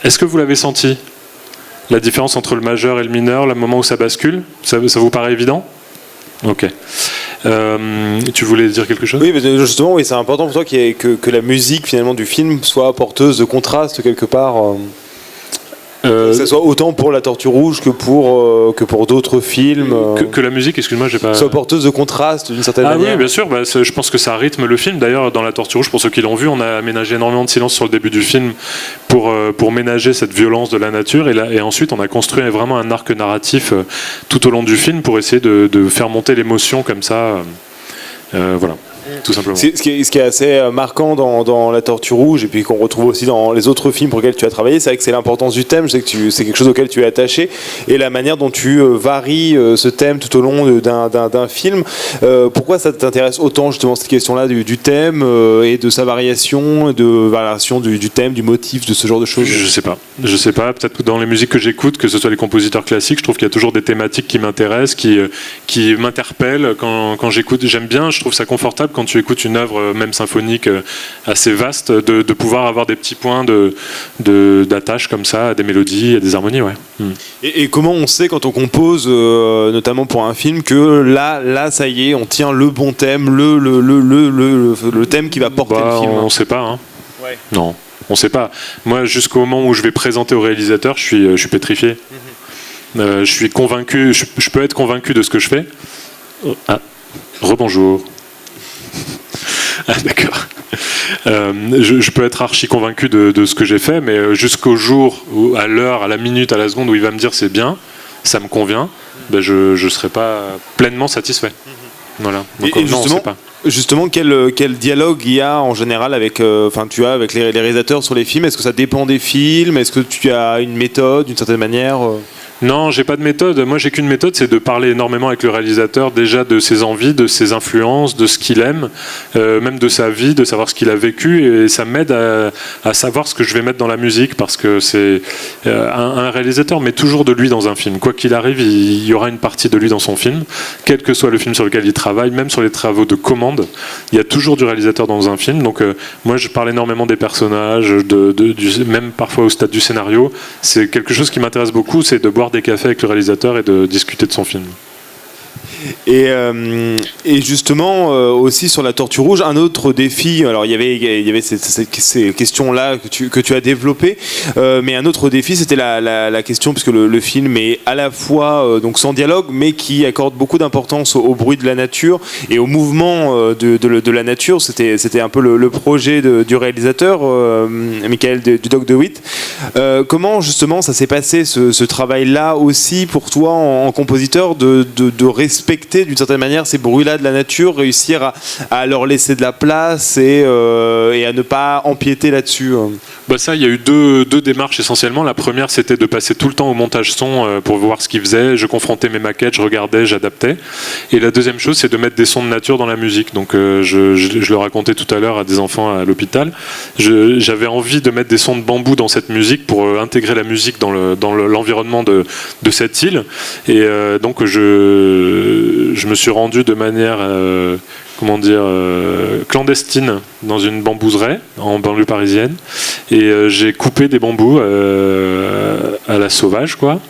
Est-ce que vous l'avez senti ? La différence entre le majeur et le mineur, le moment où ça bascule, ça vous paraît évident ? Ok. Tu voulais dire quelque chose ? Oui, mais justement, oui, c'est important pour toi que la musique finalement du film soit porteuse de contraste quelque part. Que ce soit autant pour La Tortue Rouge que pour d'autres films. Que la musique, excuse-moi, j'ai pas. Soit porteuse de contraste d'une certaine manière. Oui, bien sûr. Je pense que ça rythme le film. D'ailleurs, dans La Tortue Rouge, pour ceux qui l'ont vu, on a aménagé énormément de silence sur le début du film pour ménager cette violence de la nature. Et ensuite, on a construit vraiment un arc narratif tout au long du film pour essayer de faire monter l'émotion comme ça. Voilà. Tout simplement. Ce qui est assez marquant dans La Tortue Rouge et puis qu'on retrouve aussi dans les autres films pour lesquels tu as travaillé, c'est vrai que c'est l'importance du thème. Je sais que c'est quelque chose auquel tu es attaché et la manière dont tu varies ce thème tout au long d'un film. Pourquoi ça t'intéresse autant justement cette question-là du thème et de sa variation, de variation du thème, du motif, de ce genre de choses? Je sais pas. Peut-être que dans les musiques que j'écoute, que ce soit les compositeurs classiques, je trouve qu'il y a toujours des thématiques qui m'intéressent, qui m'interpellent quand j'écoute. J'aime bien, je trouve ça confortable quand tu écoutes une œuvre, même symphonique, assez vaste, de pouvoir avoir des petits points d'attache comme ça, à des mélodies, à des harmonies. Ouais. Et comment on sait quand on compose, notamment pour un film, que là, ça y est, on tient le bon thème, le thème qui va porter le film? On sait pas. Hein. Ouais. Non, on sait pas. Moi, jusqu'au moment où je vais présenter au réalisateur, je suis pétrifié. Je suis convaincu, je peux être convaincu de ce que je fais. Rebonjour. D'accord. Je peux être archi convaincu de ce que j'ai fait, mais jusqu'au jour, à l'heure, à la minute, à la seconde où il va me dire c'est bien, ça me convient, je ne serai pas pleinement satisfait. Voilà. Donc, non, on sait pas. Justement, quel dialogue il y a en général avec, tu as avec les réalisateurs sur les films? Est-ce que ça dépend des films? Est-ce que tu as une méthode, d'une certaine manière? Non, j'ai pas de méthode. Moi, j'ai qu'une méthode, c'est de parler énormément avec le réalisateur, déjà de ses envies, de ses influences, de ce qu'il aime, même de sa vie, de savoir ce qu'il a vécu, et ça m'aide à savoir ce que je vais mettre dans la musique, parce que c'est un réalisateur met toujours de lui dans un film. Quoi qu'il arrive, il y aura une partie de lui dans son film, quel que soit le film sur lequel il travaille, même sur les travaux de commande, il y a toujours du réalisateur dans un film. Donc moi, je parle énormément des personnages, même parfois au stade du scénario. C'est quelque chose qui m'intéresse beaucoup, c'est de boire des cafés avec le réalisateur et de discuter de son film. Et justement, aussi sur la Tortue Rouge, un autre défi, alors il y avait ces questions-là que tu as développées, mais un autre défi, c'était la question, puisque le film est à la fois donc sans dialogue, mais qui accorde beaucoup d'importance au bruit de la nature et au mouvement de la nature. C'était un peu le projet du réalisateur, Michael Dudok de Witt. Comment justement ça s'est passé, ce travail-là aussi pour toi en compositeur, de respecter d'une certaine manière ces bruits-là de la nature, réussir à leur laisser de la place et à ne pas empiéter là-dessus? Ça, il y a eu deux démarches essentiellement. La première, c'était de passer tout le temps au montage son pour voir ce qu'il faisait. Je confrontais mes maquettes, je regardais, j'adaptais. Et la deuxième chose, c'est de mettre des sons de nature dans la musique. Donc je le racontais tout à l'heure à des enfants à l'hôpital. J'avais envie de mettre des sons de bambou dans cette musique pour intégrer la musique dans l'environnement de cette île. Et donc je me suis rendu de manière clandestine dans une bambouseraie en banlieue parisienne, et j'ai coupé des bambous à la sauvage, quoi,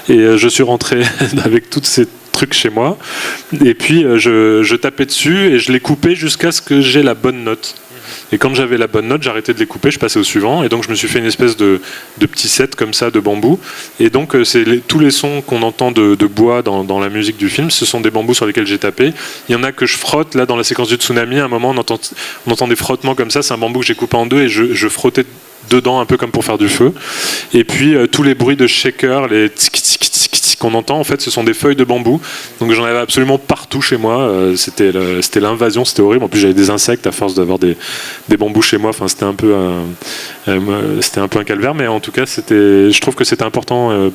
et je suis rentré avec toutes ces trucs chez moi, et puis je tapais dessus et je les coupais jusqu'à ce que j'ai la bonne note. Et quand j'avais la bonne note, j'arrêtais de les couper, je passais au suivant. Et donc je me suis fait une espèce de petit set comme ça de bambou. Et donc tous les sons qu'on entend de bois dans la musique du film, ce sont des bambous sur lesquels j'ai tapé. Il y en a que je frotte. Là, dans la séquence du tsunami, à un moment, on entend des frottements comme ça. C'est un bambou que j'ai coupé en deux et je frottais dedans un peu comme pour faire du feu. Et puis tous les bruits de shaker, les qu'on entend, en fait, ce sont des feuilles de bambou. Donc j'en avais absolument partout chez moi. C'était l'invasion, c'était horrible. En plus, j'avais des insectes à force d'avoir des bambous chez moi. Enfin, c'était un peu un calvaire, mais en tout cas, je trouve que c'était important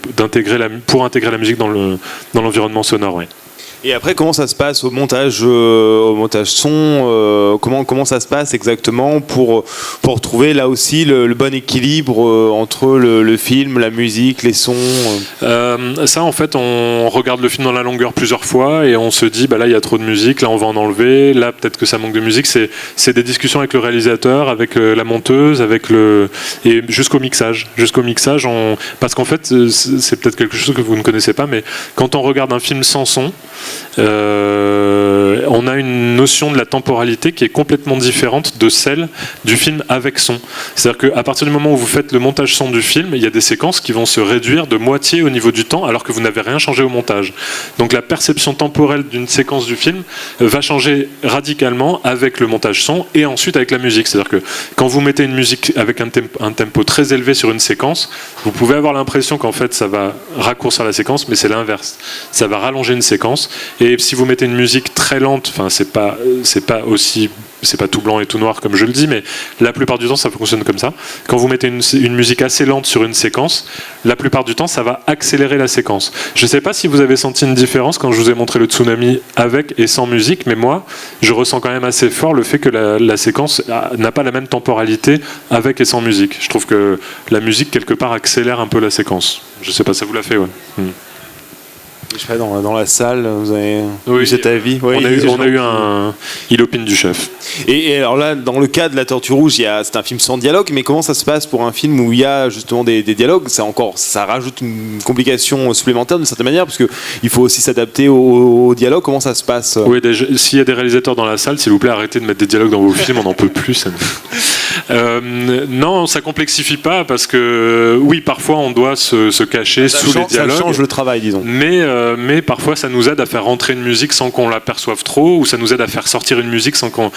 pour intégrer la musique dans l'environnement sonore. Ouais. Et après, comment ça se passe au montage son, comment ça se passe exactement pour trouver là aussi le bon équilibre entre le film, la musique, les sons? Ça, en fait, on regarde le film dans la longueur plusieurs fois et on se dit, là, il y a trop de musique, là, on va en enlever, là, peut-être que ça manque de musique. C'est des discussions avec le réalisateur, avec la monteuse, et jusqu'au mixage. Parce qu'en fait, c'est peut-être quelque chose que vous ne connaissez pas, mais quand on regarde un film sans son, on a une notion de la temporalité qui est complètement différente de celle du film avec son. C'est-à-dire qu'à partir du moment où vous faites le montage son du film, il y a des séquences qui vont se réduire de moitié au niveau du temps alors que vous n'avez rien changé au montage. Donc la perception temporelle d'une séquence du film va changer radicalement avec le montage son et ensuite avec la musique. C'est-à-dire que quand vous mettez une musique avec un tempo très élevé sur une séquence, vous pouvez avoir l'impression qu'en fait ça va raccourcir la séquence, mais c'est l'inverse. Ça va rallonger une séquence. Et si vous mettez une musique très lente, c'est pas tout blanc et tout noir comme je le dis, mais la plupart du temps ça fonctionne comme ça. Quand vous mettez une musique assez lente sur une séquence, la plupart du temps ça va accélérer la séquence. Je ne sais pas si vous avez senti une différence quand je vous ai montré le tsunami avec et sans musique, mais moi je ressens quand même assez fort le fait que la séquence n'a pas la même temporalité avec et sans musique. Je trouve que la musique quelque part accélère un peu la séquence. Je ne sais pas, ça vous l'a fait, ouais. Je sais pas, dans la salle, vous avez Oui, eu cet avis. On a eu un Il opine du chef. Et alors là, dans le cas de La Tortue Rouge, c'est un film sans dialogue, mais comment ça se passe pour un film où il y a justement des dialogues? Ça rajoute une complication supplémentaire d'une certaine manière, parce qu'il faut aussi s'adapter au dialogue. Comment ça se passe? Oui, s'il y a des réalisateurs dans la salle, s'il vous plaît, arrêtez de mettre des dialogues dans vos films, on n'en peut plus. Non, ça complexifie pas, parce que oui, parfois on doit se cacher sous les dialogues. Ça change le travail, disons. Mais parfois ça nous aide à faire rentrer une musique sans qu'on l'aperçoive trop, ou ça nous aide à faire sortir une musique sans qu'on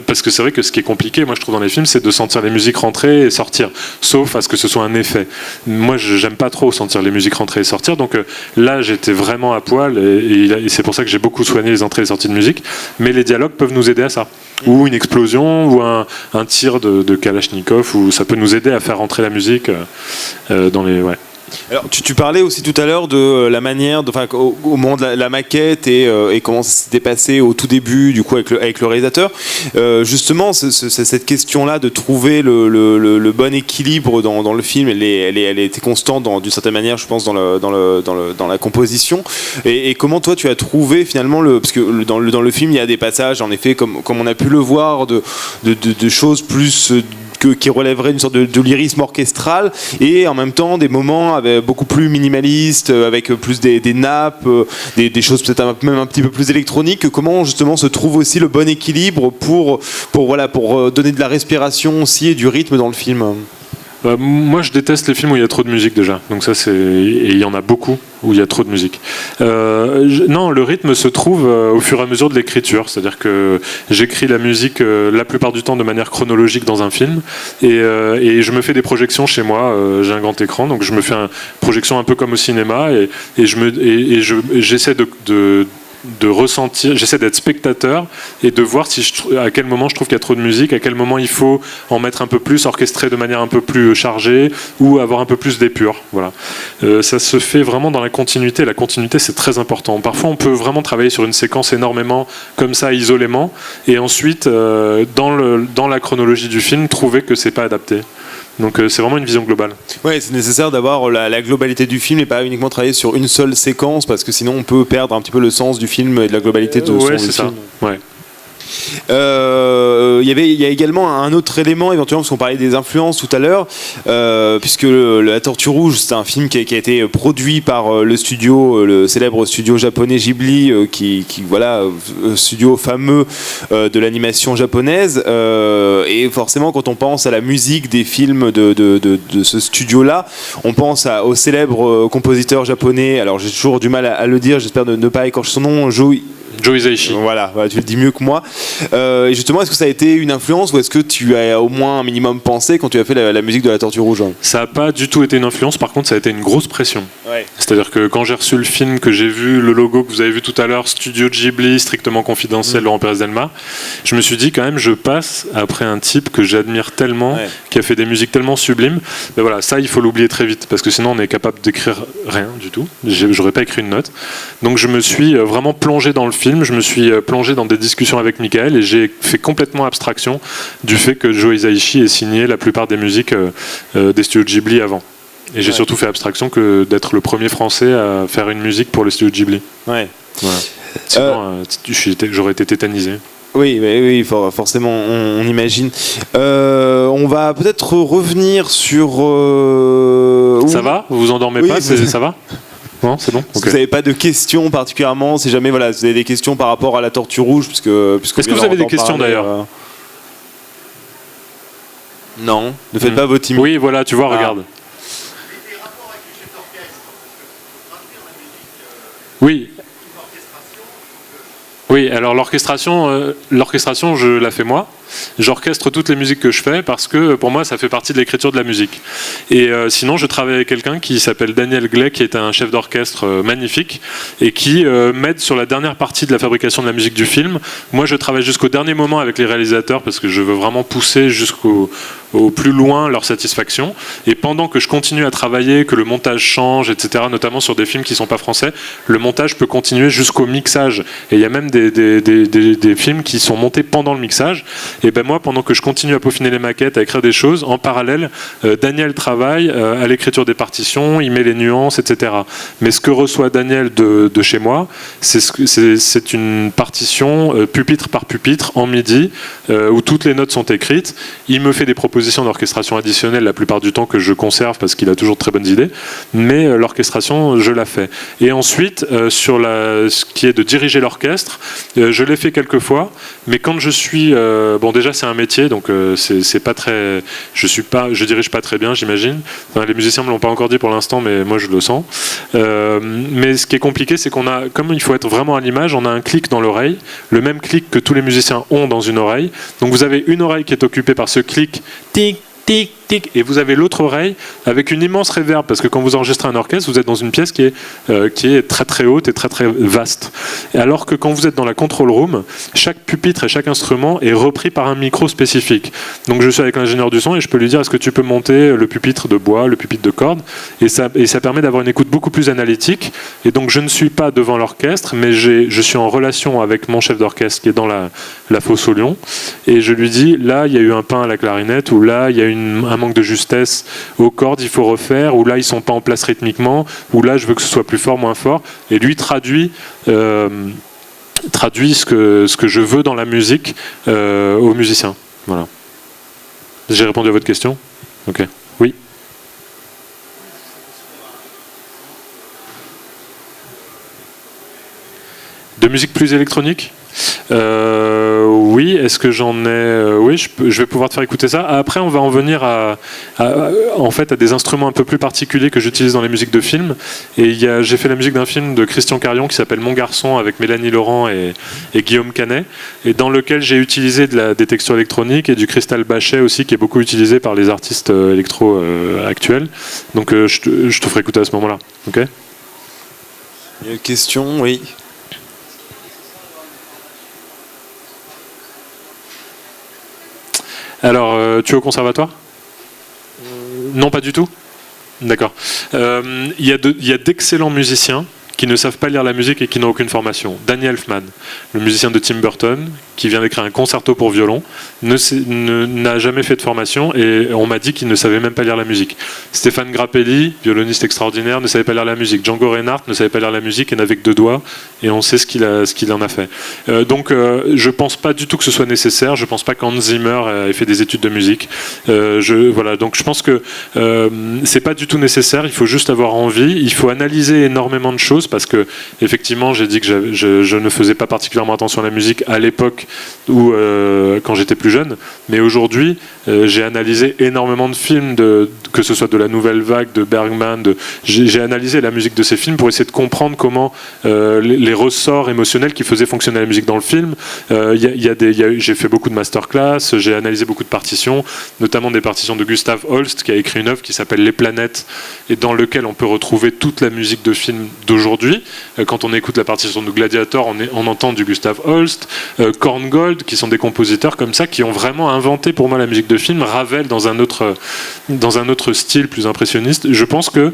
parce que c'est vrai que ce qui est compliqué, moi je trouve dans les films, c'est de sentir les musiques rentrer et sortir, sauf à ce que ce soit un effet. Moi j'aime pas trop sentir les musiques rentrer et sortir, donc là j'étais vraiment à poil, et c'est pour ça que j'ai beaucoup soigné les entrées et les sorties de musique, mais les dialogues peuvent nous aider à ça, ou une explosion, ou un tir de Kalachnikov, où ça peut nous aider à faire rentrer la musique dans les... Ouais. Alors, tu parlais aussi tout à l'heure de la manière, au moment de la maquette et comment ça s'était passé au tout début, du coup, avec le réalisateur. Justement, cette question-là de trouver le bon équilibre dans le film, elle était constante d'une certaine manière, je pense, dans la composition. Et comment toi, tu as trouvé finalement parce que dans le film, il y a des passages, en effet, comme on a pu le voir, de choses plus qui relèverait d'une sorte de lyrisme orchestral, et en même temps des moments beaucoup plus minimalistes, avec plus des nappes, des choses peut-être même un petit peu plus électroniques. Comment justement se trouve aussi le bon équilibre pour donner de la respiration aussi et du rythme dans le film? Moi je déteste les films où il y a trop de musique déjà, donc ça et il y en a beaucoup où il y a trop de musique. Non, le rythme se trouve au fur et à mesure de l'écriture, c'est-à-dire que j'écris la musique la plupart du temps de manière chronologique dans un film, et je me fais des projections chez moi. J'ai un grand écran, donc je me fais une projection un peu comme au cinéma, et j'essaie de ressentir, j'essaie d'être spectateur et de voir à quel moment je trouve qu'il y a trop de musique, à quel moment il faut en mettre un peu plus, orchestrer de manière un peu plus chargée, ou avoir un peu plus d'épure. Voilà. Ça se fait vraiment dans la continuité. La continuité, c'est très important. Parfois, on peut vraiment travailler sur une séquence énormément comme ça, isolément, et ensuite, dans la chronologie du film, trouver que c'est pas adapté. Donc c'est vraiment une vision globale. Ouais, c'est nécessaire d'avoir la globalité du film et pas uniquement travailler sur une seule séquence, parce que sinon on peut perdre un petit peu le sens du film et de la globalité de son film. C'est ça. Ouais. Il y a également un autre élément éventuellement, parce qu'on parlait des influences tout à l'heure, puisque La Tortue Rouge, c'est un film qui a été produit par le célèbre studio japonais Ghibli, qui studio fameux de l'animation japonaise, et forcément quand on pense à la musique des films de ce studio-là, on pense au célèbre compositeur japonais, alors j'ai toujours du mal à le dire, j'espère ne pas écorcher son nom, Joe Hisaishi. Voilà, tu le dis mieux que moi. Et justement, est-ce que ça a été une influence, ou est-ce que tu as au moins un minimum pensé quand tu as fait la musique de La Tortue Rouge? Ça n'a pas du tout été une influence, par contre ça a été une grosse pression. Ouais. C'est-à-dire que quand j'ai reçu le film, que j'ai vu le logo que vous avez vu tout à l'heure, Studio Ghibli, strictement confidentiel, Laurent Pérez-Delma, je me suis dit quand même, je passe après un type que j'admire tellement, qui a fait des musiques tellement sublimes. Mais voilà, ça il faut l'oublier très vite, parce que sinon on est capable d'écrire rien du tout. J'aurais pas écrit une note. Donc je me suis vraiment plongé dans le film, je me suis plongé dans des discussions avec Michael, et j'ai fait complètement abstraction du fait que Joe Hisaishi ait signé la plupart des musiques des studios Ghibli avant. Et j'ai surtout fait abstraction que d'être le premier Français à faire une musique pour les studios Ghibli. Ouais. Voilà. Sinon, j'aurais été tétanisé. Oui, forcément, on imagine. On va peut-être revenir sur... Ça va? Vous vous endormez pas? Ça va? Non, c'est bon. Okay. Vous n'avez pas de questions particulièrement, si jamais vous avez des questions par rapport à La Tortue Rouge, puisque est-ce que vous avez des questions d'ailleurs? Non, ne faites pas votre Oui, voilà, tu vois, regarde. Oui. Oui, alors l'orchestration, je la fais moi. J'orchestre toutes les musiques que je fais, parce que pour moi ça fait partie de l'écriture de la musique. Et sinon je travaille avec quelqu'un qui s'appelle Daniel Gley, qui est un chef d'orchestre magnifique, et qui m'aide sur la dernière partie de la fabrication de la musique du film. Moi je travaille jusqu'au dernier moment avec les réalisateurs, parce que je veux vraiment pousser jusqu'au plus loin leur satisfaction. Et pendant que je continue à travailler, que le montage change, etc., notamment sur des films qui ne sont pas français, le montage peut continuer jusqu'au mixage. Et il y a même des films qui sont montés pendant le mixage. Et ben moi, pendant que je continue à peaufiner les maquettes, à écrire des choses, en parallèle, Daniel travaille à l'écriture des partitions, il met les nuances, etc. Mais ce que reçoit Daniel de chez moi, c'est une partition pupitre par pupitre en MIDI où toutes les notes sont écrites. Il me fait des propositions d'orchestration additionnelle la plupart du temps que je conserve parce qu'il a toujours de très bonnes idées, mais l'orchestration, je la fais. Et ensuite, sur ce qui est de diriger l'orchestre, je l'ai fait quelques fois, mais quand je suis... bon, déjà, c'est un métier, donc c'est pas très... Je dirige pas très bien, j'imagine. Enfin, les musiciens me l'ont pas encore dit pour l'instant, mais moi, je le sens. Mais ce qui est compliqué, c'est qu'on a, comme il faut être vraiment à l'image, on a un clic dans l'oreille, le même clic que tous les musiciens ont dans une oreille. Donc vous avez une oreille qui est occupée par ce clic, tic, tic, tic, et vous avez l'autre oreille avec une immense réverb, parce que quand vous enregistrez un orchestre, vous êtes dans une pièce qui est très très haute et très très vaste. Et alors que quand vous êtes dans la control room, chaque pupitre et chaque instrument est repris par un micro spécifique. Donc je suis avec l'ingénieur du son et je peux lui dire est-ce que tu peux monter le pupitre de bois, le pupitre de corde, et ça permet d'avoir une écoute beaucoup plus analytique. Et donc je ne suis pas devant l'orchestre, mais je suis en relation avec mon chef d'orchestre qui est dans la fosse au lion, et je lui dis là il y a eu un pain à la clarinette, ou là il y a un manque de justesse aux cordes, il faut refaire, ou là ils sont pas en place rythmiquement, ou là je veux que ce soit plus fort, moins fort, et lui traduit ce que je veux dans la musique aux musiciens. Voilà. J'ai répondu à votre question ? Ok. Oui. De musique plus électronique ? Oui, est-ce que j'en ai oui, je vais pouvoir te faire écouter ça. Après, on va en venir en fait, à des instruments un peu plus particuliers que j'utilise dans les musiques de films. Et j'ai fait la musique d'un film de Christian Carion qui s'appelle Mon Garçon, avec Mélanie Laurent et Guillaume Canet, et dans lequel j'ai utilisé des textures électroniques et du cristal Bachet aussi, qui est beaucoup utilisé par les artistes électro actuels. Donc je te ferai écouter à ce moment-là. Ok ? Il y a une question, oui. Alors, tu es au conservatoire ? Non, pas du tout ? D'accord. Il y a d'excellents musiciens qui ne savent pas lire la musique et qui n'ont aucune formation. Danny Elfman, le musicien de Tim Burton, qui vient d'écrire un concerto pour violon, n'a jamais fait de formation, et on m'a dit qu'il ne savait même pas lire la musique. Stéphane Grappelli, violoniste extraordinaire, ne savait pas lire la musique. Django Reinhardt ne savait pas lire la musique et n'avait que 2 doigts, et on sait ce qu'il en a fait. Donc je pense pas du tout que ce soit nécessaire. Je pense pas qu'Hans Zimmer ait fait des études de musique. Voilà, donc je pense que c'est pas du tout nécessaire. Il faut juste avoir envie. Il faut analyser énormément de choses, parce que effectivement, j'ai dit que je ne faisais pas particulièrement attention à la musique à l'époque où quand j'étais plus jeune, mais aujourd'hui j'ai analysé énormément de films, que ce soit de la Nouvelle Vague, de Bergman, j'ai analysé la musique de ces films pour essayer de comprendre comment les ressorts émotionnels qui faisaient fonctionner la musique dans le film. J'ai fait beaucoup de masterclass, j'ai analysé beaucoup de partitions, notamment des partitions de Gustav Holst, qui a écrit une œuvre qui s'appelle Les Planètes, et dans lequel on peut retrouver toute la musique de film d'aujourd'hui. Quand on écoute la partition de Gladiator, on entend du Gustav Holst, Korngold, qui sont des compositeurs comme ça, qui ont vraiment inventé pour moi la musique de film. Ravel dans un autre style plus impressionniste. Je pense que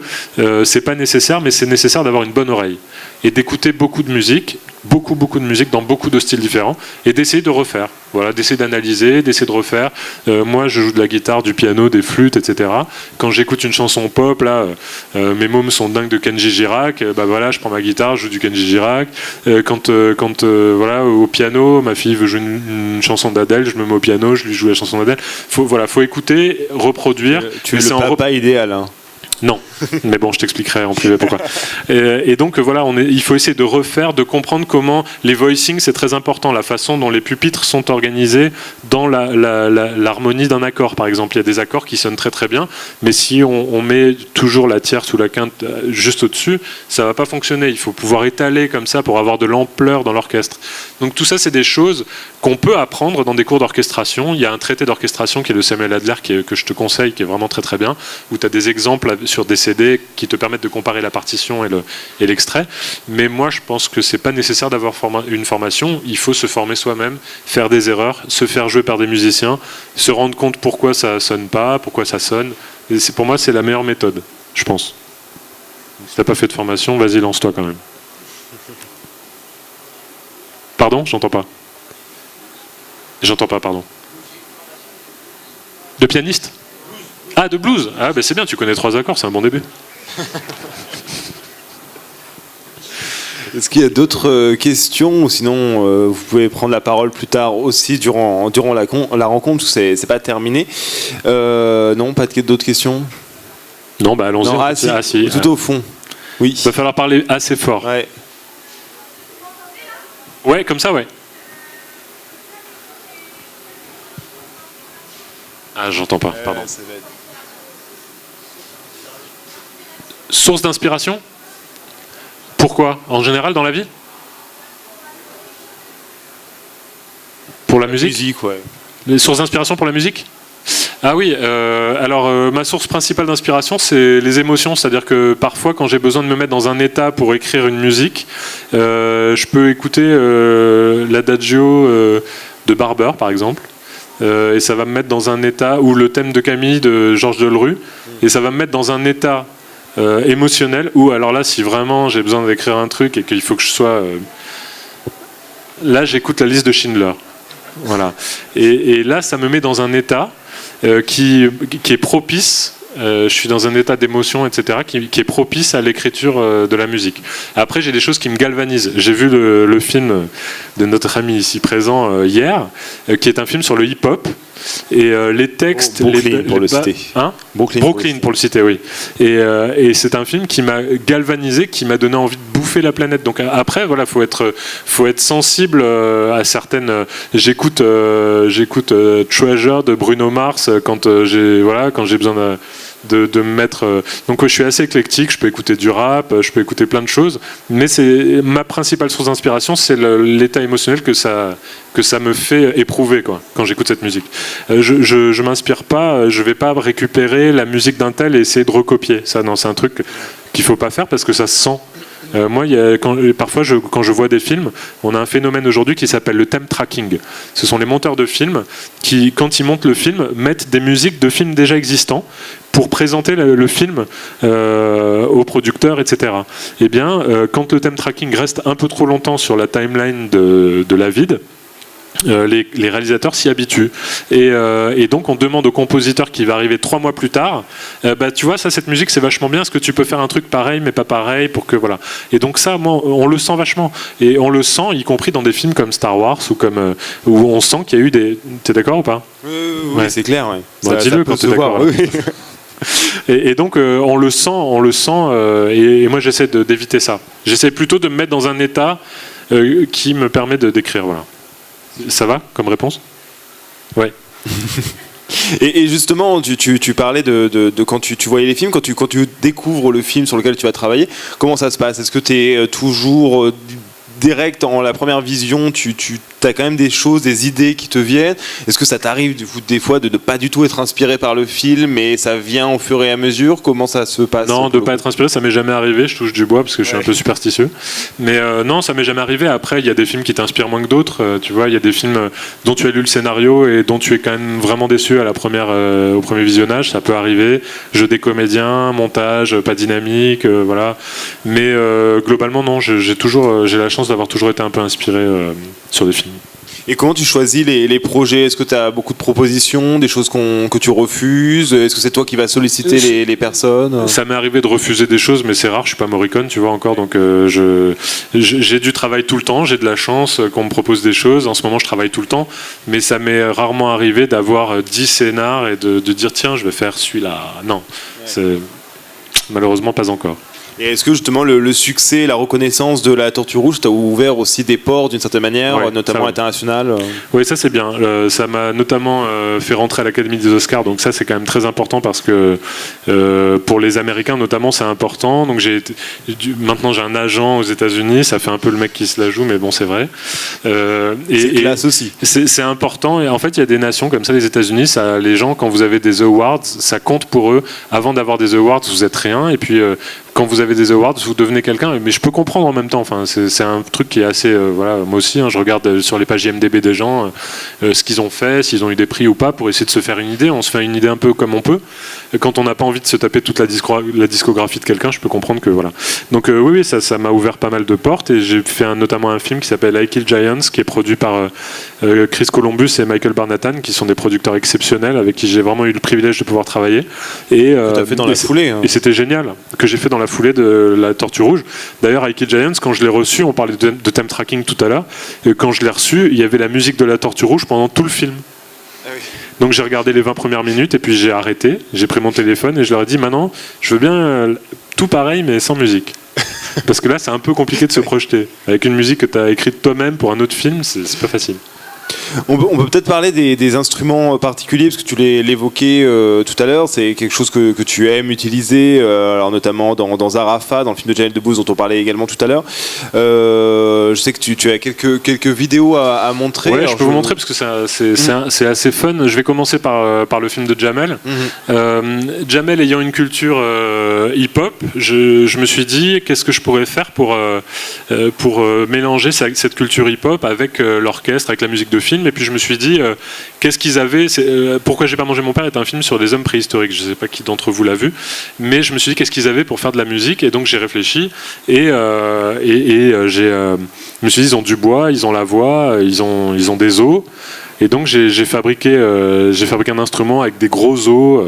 c'est pas nécessaire, mais c'est nécessaire d'avoir une bonne oreille et d'écouter beaucoup de musique, beaucoup de musique dans beaucoup de styles différents, et d'essayer de refaire. Voilà, d'essayer d'analyser, d'essayer de refaire. Moi, je joue de la guitare, du piano, des flûtes, etc. Quand j'écoute une chanson pop, là, mes mômes sont dingues de Kenji Girac. Bah voilà, je prends ma guitare, je joue du Kenji Girac. Quand voilà, au piano, ma fille veut jouer une chanson d'Adèle, je me mets au piano, je lui joue la chanson d'Adèle. Faut écouter, reproduire. Tu es le papa idéal. Hein. Non, mais bon, je t'expliquerai en privé pourquoi. Et donc voilà, il faut essayer de refaire, de comprendre comment les voicings, c'est très important, la façon dont les pupitres sont organisés dans l'harmonie d'un accord. Par exemple, il y a des accords qui sonnent très très bien, mais si on met toujours la tierce ou la quinte juste au-dessus, ça va pas fonctionner. Il faut pouvoir étaler comme ça pour avoir de l'ampleur dans l'orchestre. Donc tout ça, c'est des choses qu'on peut apprendre dans des cours d'orchestration. Il y a un traité d'orchestration qui est de Samuel Adler, que je te conseille, qui est vraiment très très bien, où tu as des exemples sur des CD qui te permettent de comparer la partition et l'extrait. Mais moi, je pense que c'est pas nécessaire d'avoir une formation. Il faut se former soi-même, faire des erreurs, se faire jouer par des musiciens, se rendre compte pourquoi ça sonne pas, pourquoi ça sonne. Et pour moi, c'est la meilleure méthode, je pense. Si t'as pas fait de formation, vas-y, lance-toi quand même. Pardon ? J'entends pas. J'entends pas, pardon. De pianiste? Ah, de blues. Ah, ben c'est bien, tu connais 3 accords, c'est un bon début. Est-ce qu'il y a d'autres questions ou sinon vous pouvez prendre la parole plus tard aussi durant la rencontre, parce que c'est pas terminé. Non, pas d'autres questions? Non, bah allons-y. Si, tout au fond. Oui. Il va falloir parler assez fort. Ouais. Ouais, comme ça, ouais. Ah, j'entends pas, pardon. Source d'inspiration? Pourquoi? En général, dans la vie? Pour la musique? Ouais. Les sources d'inspiration pour la musique? Ah oui, alors ma source principale d'inspiration, c'est les émotions. C'est-à-dire que parfois, quand j'ai besoin de me mettre dans un état pour écrire une musique, je peux écouter l'adagio de Barber, par exemple. Et ça va me mettre dans un état, ou le thème de Camille de Georges Delerue, et ça va me mettre dans un état émotionnel où, alors là, si vraiment j'ai besoin d'écrire un truc et qu'il faut que je sois... là, j'écoute la liste de Schindler. Voilà. Et là, ça me met dans un état qui est propice. Je suis dans un état d'émotion, etc., qui est propice à l'écriture de la musique. Après, j'ai des choses qui me galvanisent. J'ai vu le film de notre ami ici présent hier, qui est un film sur le hip-hop. Et les textes... Brooklyn, pour le citer. Hein Brooklyn, pour le citer, oui. Et c'est un film qui m'a galvanisé, qui m'a donné envie de bouffer la planète. Donc après, voilà, faut être sensible à certaines... J'écoute Treasure de Bruno Mars quand j'ai besoin de me mettre... Donc je suis assez éclectique, je peux écouter du rap, je peux écouter plein de choses, mais c'est ma principale source d'inspiration, c'est l'état émotionnel que ça me fait éprouver, quoi, quand j'écoute cette musique. Je m'inspire pas, je vais pas récupérer la musique d'un tel et essayer de recopier. Ça, non, c'est un truc qu'il faut pas faire parce que ça se sent. Moi, parfois, quand je vois des films, on a un phénomène aujourd'hui qui s'appelle le theme tracking. Ce sont les monteurs de films qui, quand ils montent le film, mettent des musiques de films déjà existants pour présenter le film aux producteurs, etc. Eh bien, quand le theme tracking reste un peu trop longtemps sur la timeline de la vide, les réalisateurs s'y habituent et donc on demande au compositeur qui va arriver 3 mois plus tard tu vois ça, cette musique c'est vachement bien, est-ce que tu peux faire un truc pareil mais pas pareil pour que voilà. Et donc ça, moi, on le sent vachement, et on le sent y compris dans des films comme Star Wars ou comme où on sent qu'il y a eu des... T'es d'accord ou pas? Ouais, c'est clair, ouais. Bon, dis-le quand t'es d'accord. Oui. Et donc on le sent et moi j'essaie d'éviter ça. J'essaie plutôt de me mettre dans un état qui me permet de d'écrire, voilà. Ça va comme réponse? Ouais. Et justement, tu parlais de quand tu voyais les films, quand tu découvres le film sur lequel tu vas travailler, comment ça se passe? Est-ce que tu es toujours direct en la première vision, tu as quand même des choses, des idées qui te viennent? Est-ce que ça t'arrive des fois de ne pas du tout être inspiré par le film et ça vient au fur et à mesure? Comment ça se passe? Non, de ne pas être inspiré, ça m'est jamais arrivé, je touche du bois parce que je suis un peu superstitieux. Mais non, ça m'est jamais arrivé. Après, il y a des films qui t'inspirent moins que d'autres. Tu vois, il y a des films dont tu as lu le scénario et dont tu es quand même vraiment déçu au premier visionnage, ça peut arriver. Jeu des comédiens, montage, pas dynamique, voilà. Mais globalement, non, j'ai la chance d'avoir toujours été un peu inspiré sur des films. Et comment tu choisis les projets? Est-ce que tu as beaucoup de propositions, des choses que tu refuses? Est-ce que c'est toi qui vas solliciter les personnes? Ça m'est arrivé de refuser des choses, mais c'est rare, je suis pas Morricone, tu vois, encore, donc j'ai du travail tout le temps, j'ai de la chance qu'on me propose des choses. En ce moment, je travaille tout le temps, mais ça m'est rarement arrivé d'avoir 10 scénars et de dire tiens, je vais faire celui-là. Non, c'est malheureusement pas encore. Et est-ce que justement le succès, la reconnaissance de La Tortue Rouge t'a ouvert aussi des ports d'une certaine manière, notamment internationales? Oui, ça c'est bien. Ça m'a notamment fait rentrer à l'Académie des Oscars, donc ça c'est quand même très important parce que pour les Américains notamment c'est important. Donc maintenant j'ai un agent aux États-Unis, ça fait un peu le mec qui se la joue, mais bon c'est vrai. C'est classe aussi. C'est important, et en fait il y a des nations comme ça, les États-Unis, les gens, quand vous avez des awards, ça compte pour eux. Avant d'avoir des awards, vous êtes rien, et puis quand vous avez des awards, vous devenez quelqu'un. Mais je peux comprendre en même temps. Enfin, c'est un truc qui est assez... voilà, moi aussi, je regarde sur les pages IMDb des gens ce qu'ils ont fait, s'ils ont eu des prix ou pas, pour essayer de se faire une idée. On se fait une idée un peu comme on peut. Quand on n'a pas envie de se taper toute la discographie de quelqu'un, je peux comprendre que... Voilà. Donc oui, ça m'a ouvert pas mal de portes. Et j'ai fait notamment un film qui s'appelle I Kill Giants, qui est produit par Chris Columbus et Michael Barnatan, qui sont des producteurs exceptionnels avec qui j'ai vraiment eu le privilège de pouvoir travailler. Et tout à fait dans la foulée. Et c'était génial, que j'ai fait dans la foulée de La Tortue Rouge. D'ailleurs, avec Giants, quand je l'ai reçu, on parlait de theme tracking tout à l'heure, et quand je l'ai reçu, il y avait la musique de La Tortue Rouge pendant tout le film. Ah oui. Donc j'ai regardé les 20 premières minutes et puis j'ai arrêté, j'ai pris mon téléphone et je leur ai dit maintenant, je veux bien tout pareil mais sans musique. Parce que là, c'est un peu compliqué de se projeter. Avec une musique que tu as écrite toi-même pour un autre film, c'est pas facile. On peut peut-être parler des instruments particuliers, parce que tu l'évoquais tout à l'heure, c'est quelque chose que tu aimes utiliser, alors notamment dans Zarafa, dans le film de Jamel Debbouze dont on parlait également tout à l'heure. Je sais que tu as quelques vidéos à montrer. Ouais, je peux vous montrer parce que c'est assez fun. Je vais commencer par le film de Jamel. Jamel ayant une culture hip-hop, je me suis dit qu'est-ce que je pourrais faire pour mélanger cette culture hip-hop avec l'orchestre, avec la musique de film. Et puis je me suis dit qu'est-ce qu'ils avaient, Pourquoi j'ai pas mangé mon père est un film sur des hommes préhistoriques, je sais pas qui d'entre vous l'a vu, mais je me suis dit qu'est-ce qu'ils avaient pour faire de la musique, et donc j'ai réfléchi et je me suis dit ils ont du bois, ils ont la voix, ils ont des os. Et donc j'ai fabriqué un instrument avec des gros os,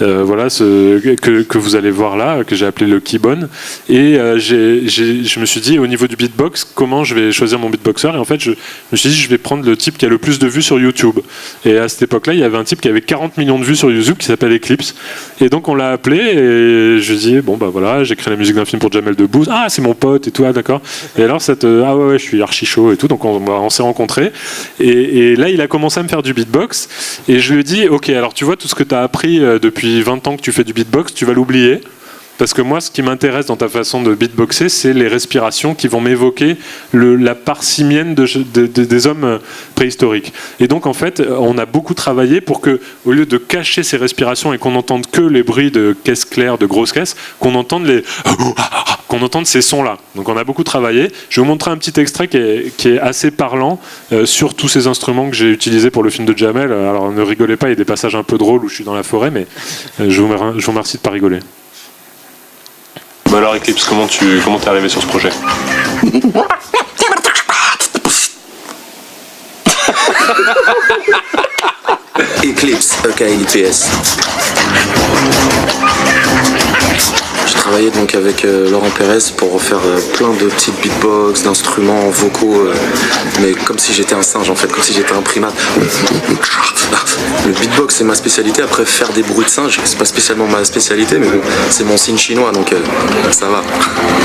voilà, que vous allez voir là, que j'ai appelé le keybone. Et je me suis dit au niveau du beatbox, comment je vais choisir mon beatboxer. Et en fait, je me suis dit je vais prendre le type qui a le plus de vues sur YouTube. Et à cette époque-là, il y avait un type qui avait 40 millions de vues sur YouTube qui s'appelle Eclipse. Et donc on l'a appelé et je dis bon bah voilà, j'ai créé la musique d'un film pour Jamel Debbouze. Ah c'est mon pote et tout, ah d'accord. Et alors ah ouais je suis archi chaud et tout. Donc on s'est rencontrés. Et là il a commencé à me faire du beatbox et je lui ai dit ok, alors tu vois tout ce que tu as appris depuis 20 ans que tu fais du beatbox, tu vas l'oublier. Parce que moi, ce qui m'intéresse dans ta façon de beatboxer, c'est les respirations qui vont m'évoquer la part simienne des hommes préhistoriques. Et donc, en fait, on a beaucoup travaillé pour que, au lieu de cacher ces respirations et qu'on n'entende que les bruits de caisse claire, de grosses caisses, qu'on entende ces sons-là. Donc, on a beaucoup travaillé. Je vais vous montrer un petit extrait qui est assez parlant sur tous ces instruments que j'ai utilisés pour le film de Jamel. Alors, ne rigolez pas, il y a des passages un peu drôles où je suis dans la forêt, mais je vous remercie de ne pas rigoler. Bah alors Eclipse, comment t'es arrivé sur ce projet? Eclipse, aka IPS. Je travaillais donc avec Laurent Pérez pour refaire plein de petites beatbox, d'instruments vocaux, mais comme si j'étais un singe en fait, comme si j'étais un primate. Le beatbox c'est ma spécialité, après faire des bruits de singe c'est pas spécialement ma spécialité, mais bon, c'est mon signe chinois donc ça va.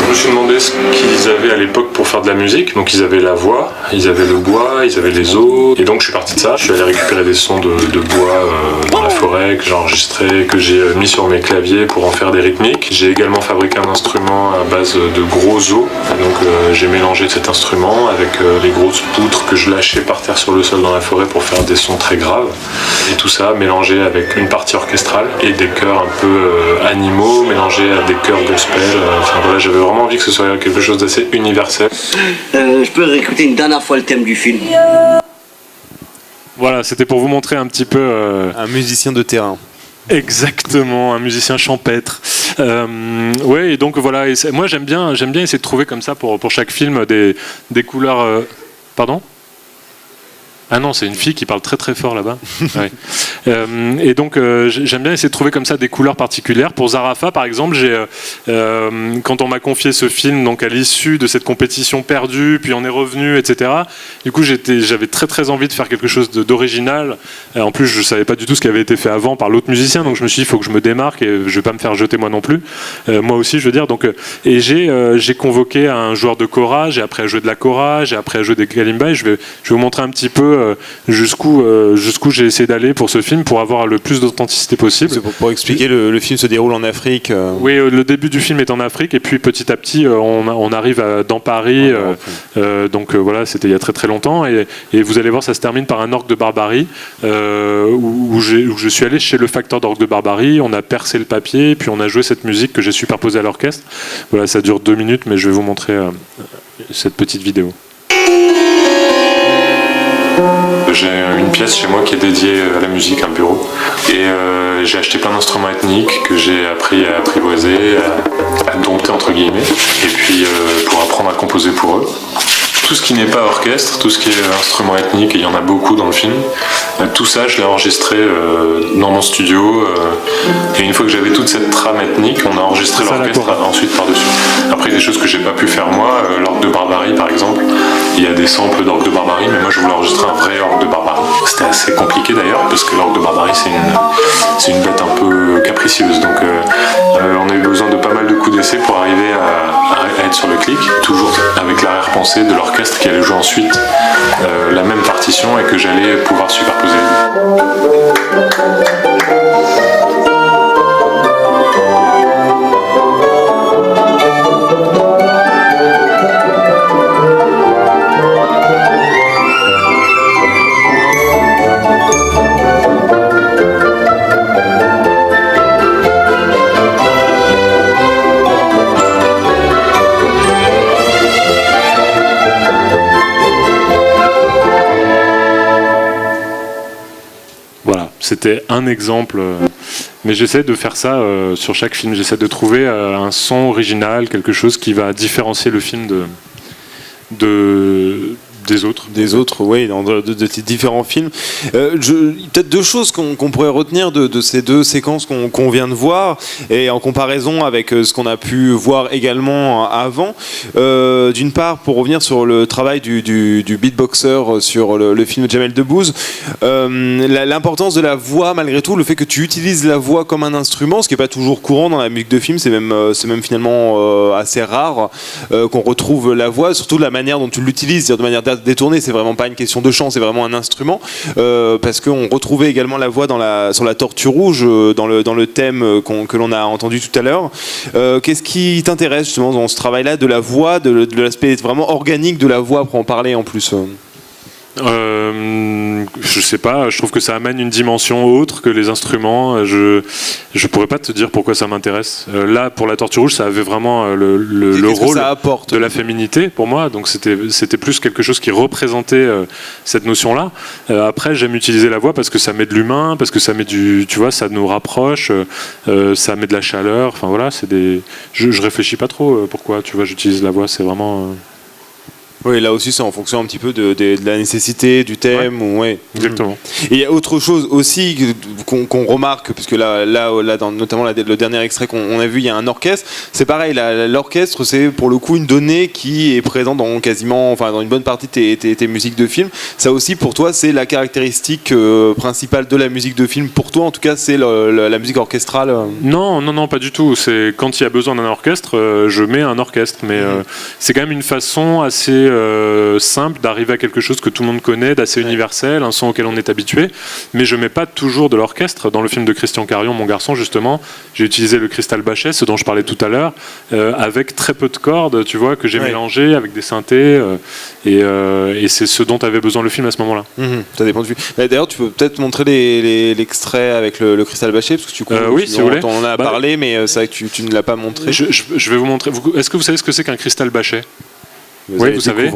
Je me suis demandé ce qu'ils avaient à l'époque pour faire de la musique. Donc ils avaient la voix, ils avaient le bois, ils avaient les os, et donc je suis parti de ça. Je suis allé récupérer des sons de bois dans la forêt que j'ai enregistré, que j'ai mis sur mes claviers pour en faire des rythmiques. J'ai également fabriqué un instrument à base de gros os, donc j'ai mélangé cet instrument avec les grosses poutres que je lâchais par terre sur le sol dans la forêt pour faire des sons très graves, et tout ça mélangé avec une partie orchestrale et des chœurs un peu animaux mélangés à des chœurs gospel. Enfin voilà, j'avais vraiment envie que ce soit quelque chose d'assez universel. Je peux réécouter une dernière fois le thème du film. Voilà, c'était pour vous montrer un petit peu un musicien de terrain. Exactement, un musicien champêtre. Ouais, et donc voilà. Et moi, j'aime bien essayer de trouver comme ça pour chaque film des couleurs. Pardon ? Ah non, c'est une fille qui parle très très fort là-bas. Ouais. Et donc j'aime bien essayer de trouver comme ça des couleurs particulières. Pour Zarafa, par exemple, quand on m'a confié ce film, donc à l'issue de cette compétition perdue, puis on est revenu, etc. Du coup, j'avais très très envie de faire quelque chose d'original. En plus, je savais pas du tout ce qui avait été fait avant par l'autre musicien, donc je me suis dit, il faut que je me démarque et je vais pas me faire jeter moi non plus. Moi aussi, je veux dire. Donc, et j'ai convoqué un joueur de kora, j'ai appris à jouer de la kora, j'ai appris à jouer des kalimba. Et je vais vous montrer un petit peu jusqu'où j'ai essayé d'aller pour ce film pour avoir le plus d'authenticité possible. Pour expliquer, le film se déroule en Afrique. Oui, le début du film est en Afrique et puis petit à petit on arrive dans Paris. Donc voilà, c'était il y a très très longtemps et vous allez voir, ça se termine par un orgue de barbarie où je suis allé chez le facteur d'orgue de barbarie. On a percé le papier puis on a joué cette musique que j'ai superposée à l'orchestre. Voilà, ça dure 2 minutes, mais je vais vous montrer cette petite vidéo. J'ai une pièce chez moi qui est dédiée à la musique, un bureau, et j'ai acheté plein d'instruments ethniques que j'ai appris à apprivoiser, à dompter entre guillemets, et puis pour apprendre à composer pour eux. tout ce qui n'est pas orchestre, tout ce qui est instrument ethnique, et il y en a beaucoup dans le film, tout ça je l'ai enregistré dans mon studio, et une fois que j'avais toute cette trame ethnique, on a enregistré l'orchestre ensuite par-dessus. Après des choses que j'ai pas pu faire moi, l'orgue de Barbarie par exemple, il y a des samples d'orgue de Barbarie, mais moi je voulais enregistrer un vrai orgue de Barbarie. C'était assez compliqué d'ailleurs, parce que l'orgue de Barbarie c'est une bête un peu capricieuse, donc on a eu besoin de pas mal de coups d'essai pour arriver à être sur le clic, toujours avec l'arrière-pensée de l'orchestre qui allait jouer ensuite la même partition et que j'allais pouvoir superposer. C'était un exemple, mais j'essaie de faire ça sur chaque film. J'essaie de trouver un son original, quelque chose qui va différencier le film des autres. Des autres, oui, dans de différents films. Peut-être deux choses qu'on pourrait retenir de ces deux séquences qu'on vient de voir, et en comparaison avec ce qu'on a pu voir également avant. D'une part, pour revenir sur le travail du beatboxer sur le film de Jamel Debbouze, l'importance de la voix, malgré tout, le fait que tu utilises la voix comme un instrument, ce qui n'est pas toujours courant dans la musique de film, c'est même finalement assez rare qu'on retrouve la voix, surtout de la manière dont tu l'utilises, c'est-à-dire de manière détourné, c'est vraiment pas une question de chant, c'est vraiment un instrument, parce qu'on retrouvait également la voix sur la Tortue Rouge, dans le thème que l'on a entendu tout à l'heure. Qu'est-ce qui t'intéresse justement dans ce travail-là de la voix, de l'aspect vraiment organique de la voix, pour en parler en plus? Je sais pas, je trouve que ça amène une dimension autre que les instruments. Je pourrais pas te dire pourquoi ça m'intéresse. Là, pour la Tortue Rouge, ça avait vraiment le rôle de la féminité pour moi, donc c'était plus quelque chose qui représentait cette notion-là. Après, j'aime utiliser la voix parce que ça met de l'humain, parce que ça met tu vois, ça nous rapproche, ça met de la chaleur. Enfin voilà, je réfléchis pas trop pourquoi, tu vois, j'utilise la voix. C'est vraiment Oui, là aussi, c'est en fonction un petit peu de la nécessité, du thème. Ouais. Ouais. Exactement. Et il y a autre chose aussi qu'on remarque, puisque là dans, notamment le dernier extrait qu'on a vu, il y a un orchestre. C'est pareil, l'orchestre, c'est pour le coup une donnée qui est présente dans dans une bonne partie de tes musiques de film. Ça aussi, pour toi, c'est la caractéristique principale de la musique de film. Pour toi, en tout cas, c'est la musique orchestrale. Non, pas du tout. C'est quand il y a besoin d'un orchestre, je mets un orchestre, mais c'est quand même une façon assez simple d'arriver à quelque chose que tout le monde connaît, d'assez universel, un son auquel on est habitué, mais je mets pas toujours de l'orchestre. Dans le film de Christian Carion, Mon garçon, justement, j'ai utilisé le Crystal Bachet, ce dont je parlais tout à l'heure, avec très peu de cordes, tu vois, que j'ai mélangé avec des synthés, et c'est ce dont avait besoin le film à ce moment-là. Ça dépend du film. D'ailleurs, tu peux peut-être montrer l'extrait avec le Crystal Bachet, parce que oui, si vous voulez. On en a parlé, mais c'est vrai que tu ne l'as pas montré. Je vais vous montrer. Est-ce que vous savez ce que c'est qu'un Cristal Bachet? Oui, vous savez.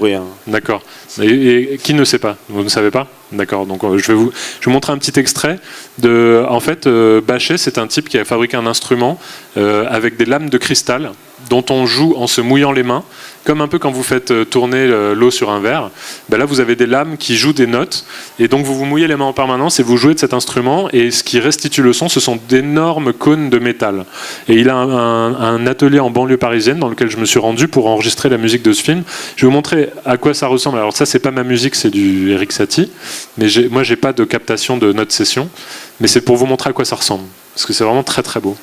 D'accord. Et qui ne sait pas? Vous ne savez pas? D'accord. Donc je vais vous montrer un petit extrait de. En fait, Bachet, c'est un type qui a fabriqué un instrument avec des lames de cristal dont on joue en se mouillant les mains, comme un peu quand vous faites tourner l'eau sur un verre. Ben là, vous avez des lames qui jouent des notes, et donc vous vous mouillez les mains en permanence et vous jouez de cet instrument, et ce qui restitue le son, ce sont d'énormes cônes de métal. Et il a un atelier en banlieue parisienne dans lequel je me suis rendu pour enregistrer la musique de ce film. Je vais vous montrer à quoi ça ressemble. Alors ça, c'est pas ma musique, c'est du Eric Satie, mais moi, j'ai pas de captation de notes session, mais c'est pour vous montrer à quoi ça ressemble, parce que c'est vraiment très très beau.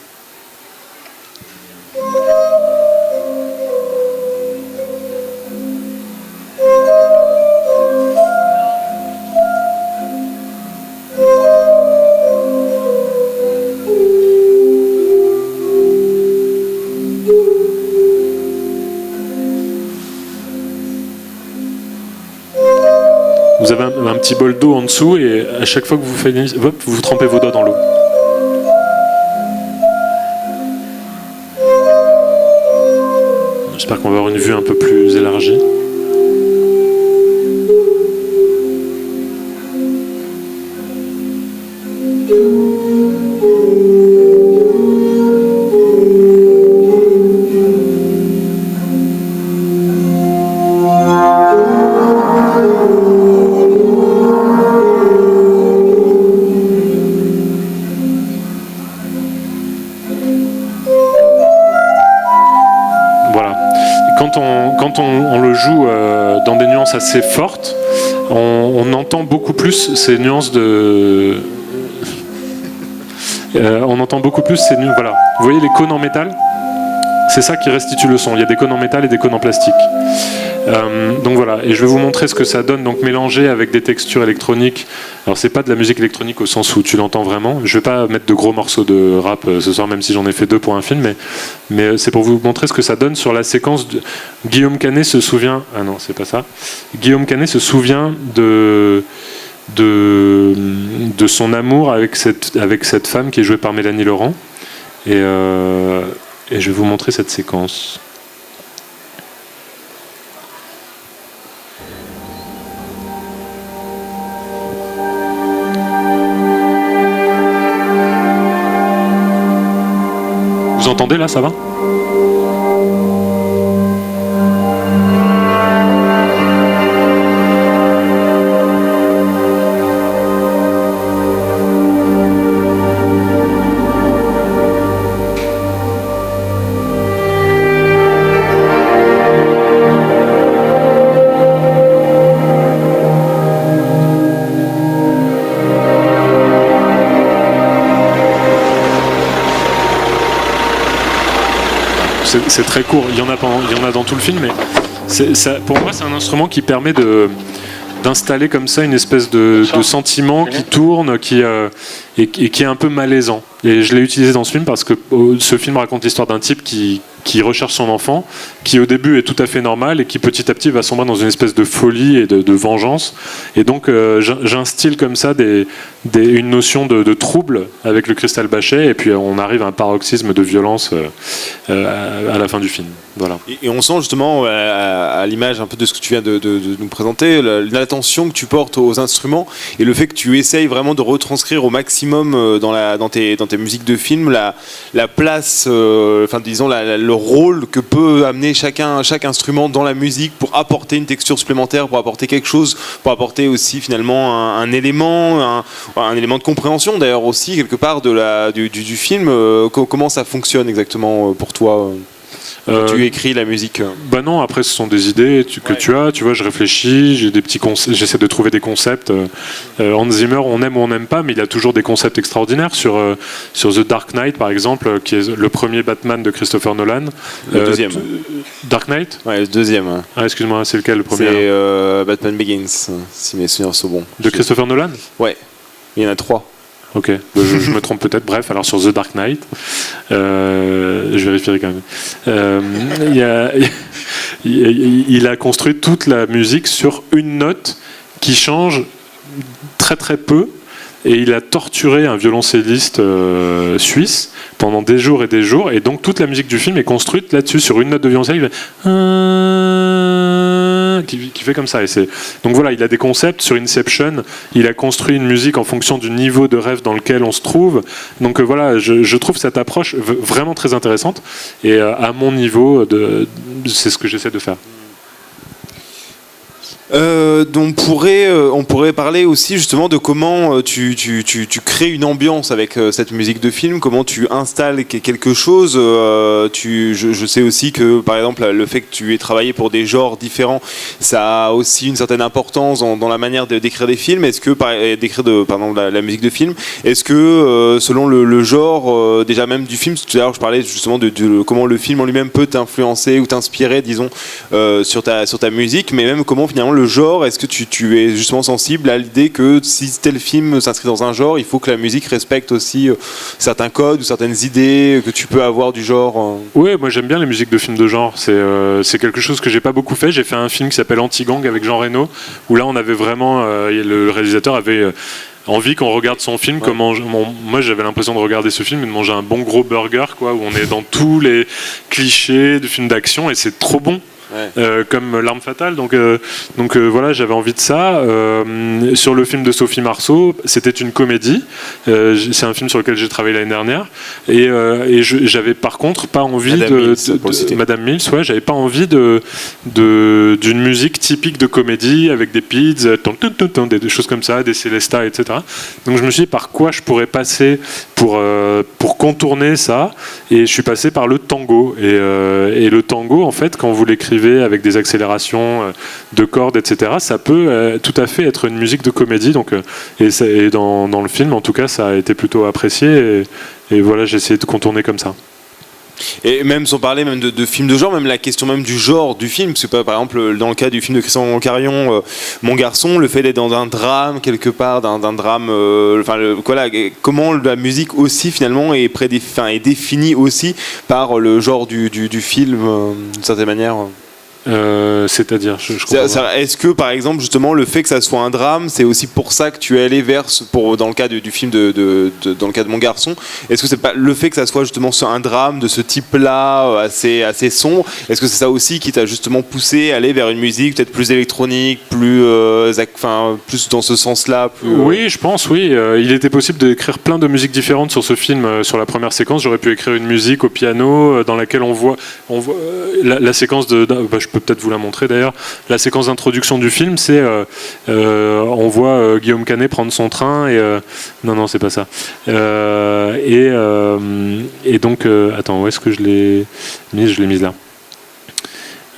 Vous avez un petit bol d'eau en dessous, et à chaque fois que vous faites vous trempez vos doigts dans l'eau. J'espère qu'on va avoir une vue un peu plus élargie. quand on le joue dans des nuances assez fortes, on entend beaucoup plus ces nuances de... on entend beaucoup plus ces nuances... Voilà. Vous voyez les cônes en métal ? C'est ça qui restitue le son. Il y a des cônes en métal et des cônes en plastique. Donc voilà, et je vais vous montrer ce que ça donne, donc mélangé avec des textures électroniques. Alors c'est pas de la musique électronique au sens où tu l'entends vraiment. Je vais pas mettre de gros morceaux de rap ce soir, même si j'en ai fait 2 pour un film, mais c'est pour vous montrer ce que ça donne sur la séquence. Guillaume Canet se souvient... Ah non, c'est pas ça. Guillaume Canet se souvient de son amour avec cette femme qui est jouée par Mélanie Laurent. Et je vais vous montrer cette séquence. Vous entendez là, ça va ? C'est très court, il y en a dans tout le film, mais pour moi c'est un instrument qui permet d'installer comme ça une espèce de sentiment qui tourne et qui est un peu malaisant. Et je l'ai utilisé dans ce film parce que ce film raconte l'histoire d'un type qui recherche son enfant, qui au début est tout à fait normal et qui petit à petit va sombrer dans une espèce de folie et de vengeance. Et donc j'instille comme ça une notion de trouble avec le cristal Bachet, et puis on arrive à un paroxysme de violence à la fin du film. Voilà. Et on sent justement à l'image un peu de ce que tu viens de nous présenter, l'attention que tu portes aux instruments et le fait que tu essayes vraiment de retranscrire au maximum dans tes musiques de film la place, disons le rôle que peut amener chaque instrument dans la musique pour apporter une texture supplémentaire, pour apporter quelque chose, pour apporter aussi finalement un élément de compréhension d'ailleurs aussi quelque part du film. Comment ça fonctionne exactement pour toi ? Tu écris la musique. Bah non, après ce sont des idées que tu as, tu vois, je réfléchis, j'ai des petits j'essaie de trouver des concepts. Hans Zimmer, on aime ou on n'aime pas, mais il a toujours des concepts extraordinaires sur The Dark Knight par exemple, qui est le premier Batman de Christopher Nolan. Le deuxième. Dark Knight ? Ouais, le deuxième. Ah, excuse-moi, c'est lequel le premier ? C'est Batman Begins, si mes souvenirs sont bons. De Christopher Nolan ? Ouais, il y en a 3. Ok, je me trompe peut-être. Bref, alors sur The Dark Knight, je vérifierai quand même. Il a construit toute la musique sur une note qui change très très peu, et il a torturé un violoncelliste suisse pendant des jours, et donc toute la musique du film est construite là-dessus, sur une note de violoncelle. Il fait qui fait comme ça. Donc voilà, il a des concepts. Sur Inception, il a construit une musique en fonction du niveau de rêve dans lequel on se trouve. Donc voilà, je trouve cette approche vraiment très intéressante, et à mon niveau, c'est ce que j'essaie de faire. Donc on pourrait parler aussi justement de comment tu crées une ambiance avec cette musique de film, comment tu installes quelque chose. Je sais aussi que par exemple le fait que tu aies travaillé pour des genres différents, ça a aussi une certaine importance dans la manière d'écrire des films. Est-ce que d'écrire la musique de film, est-ce que selon le genre déjà même du film, tout à l'heure je parlais justement de comment le film en lui-même peut t'influencer ou t'inspirer, disons, sur ta musique, mais même comment finalement le genre, est-ce que tu es justement sensible à l'idée que si tel film s'inscrit dans un genre, il faut que la musique respecte aussi certains codes ou certaines idées que tu peux avoir du genre Oui, moi j'aime bien les musiques de films de genre. C'est quelque chose que j'ai pas beaucoup fait. J'ai fait un film qui s'appelle Anti-Gang avec Jean Reno, où là on avait vraiment, le réalisateur avait envie qu'on regarde son film. Ouais. Moi j'avais l'impression de regarder ce film et de manger un bon gros burger, quoi, où on est dans tous les clichés du film d'action, et c'est trop bon. Ouais. Comme L'Arme Fatale, donc voilà, j'avais envie de ça. Sur le film de Sophie Marceau, c'était une comédie, c'est un film sur lequel j'ai travaillé l'année dernière, et j'avais par contre pas envie Madame Mills, ouais, j'avais pas envie d'une musique typique de comédie avec des pids, des choses comme ça, des Célesta, etc. Donc je me suis dit par quoi je pourrais passer pour contourner ça, et je suis passé par le tango, et le tango en fait, quand vous l'écrivez élevée avec des accélérations de cordes, etc. Ça peut tout à fait être une musique de comédie. Donc, et dans le film, en tout cas, ça a été plutôt apprécié. Et voilà, j'ai essayé de contourner comme ça. Et même sans parler même de films de genre, même la question même du genre du film, parce que par exemple dans le cas du film de Christian Carion, Mon garçon, le fait d'être dans un drame quelque part, d'un drame, voilà, comment la musique aussi finalement est définie aussi par le genre du film d'une certaine manière. C'est-à-dire, je comprends pas. Est-ce que par exemple justement le fait que ça soit un drame, c'est aussi pour ça que tu es allé vers dans le cas du film dans le cas de Mon garçon, est-ce que c'est pas le fait que ça soit justement un drame de ce type-là assez sombre, est-ce que c'est ça aussi qui t'a justement poussé à aller vers une musique peut-être plus électronique, plus dans ce sens-là Oui, je pense, oui. Il était possible d'écrire plein de musiques différentes sur ce film. Sur la première séquence, j'aurais pu écrire une musique au piano dans laquelle on voit la séquence je peux peut-être vous la montrer d'ailleurs. La séquence d'introduction du film, c'est on voit Guillaume Canet prendre son train et non, c'est pas ça. Et donc attends, où est-ce que je l'ai mise? Je l'ai mise là.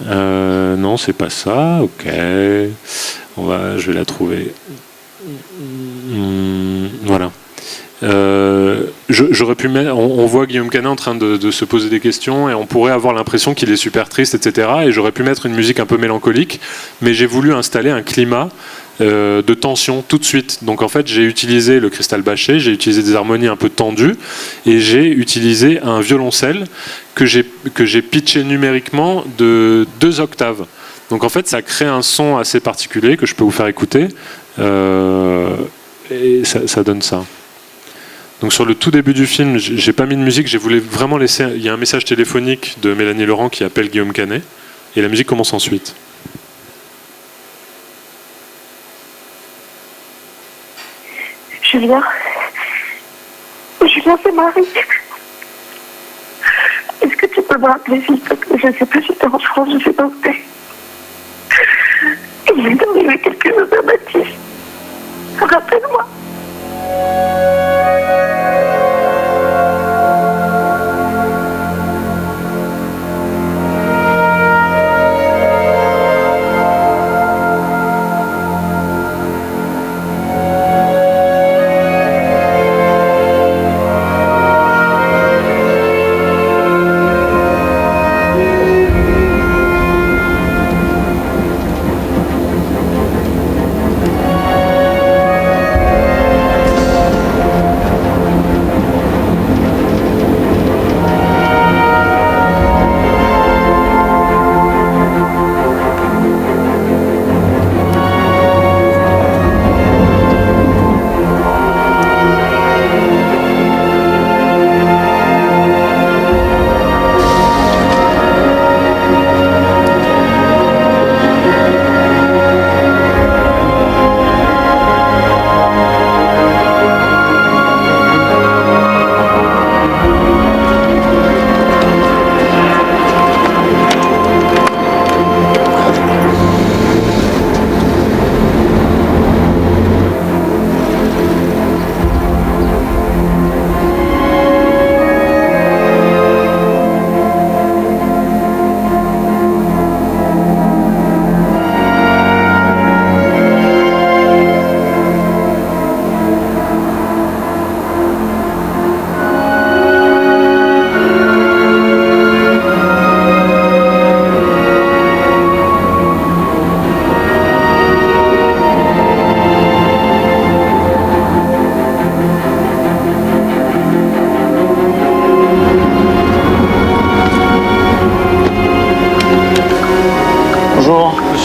Non, c'est pas ça. Ok, je vais la trouver. Voilà. J'aurais pu mettre, on voit Guillaume Canet en train de se poser des questions et on pourrait avoir l'impression qu'il est super triste, etc. Et j'aurais pu mettre une musique un peu mélancolique, mais j'ai voulu installer un climat de tension tout de suite. Donc en fait, j'ai utilisé le cristal bâché, j'ai utilisé des harmonies un peu tendues et j'ai utilisé un violoncelle que j'ai pitché numériquement de 2 octaves. Donc en fait, ça crée un son assez particulier que je peux vous faire écouter et ça donne ça. Donc sur le tout début du film, j'ai pas mis de musique, j'ai voulu vraiment laisser. Il y a un message téléphonique de Mélanie Laurent qui appelle Guillaume Canet, et la musique commence ensuite. Julien, c'est Marie. Est-ce que tu peux me rappeler, s'il te plaît? Je ne sais pas si t'es en France, je ne sais pas où t'es. Il est arrivé quelque chose à Baptiste. Rappelle-moi.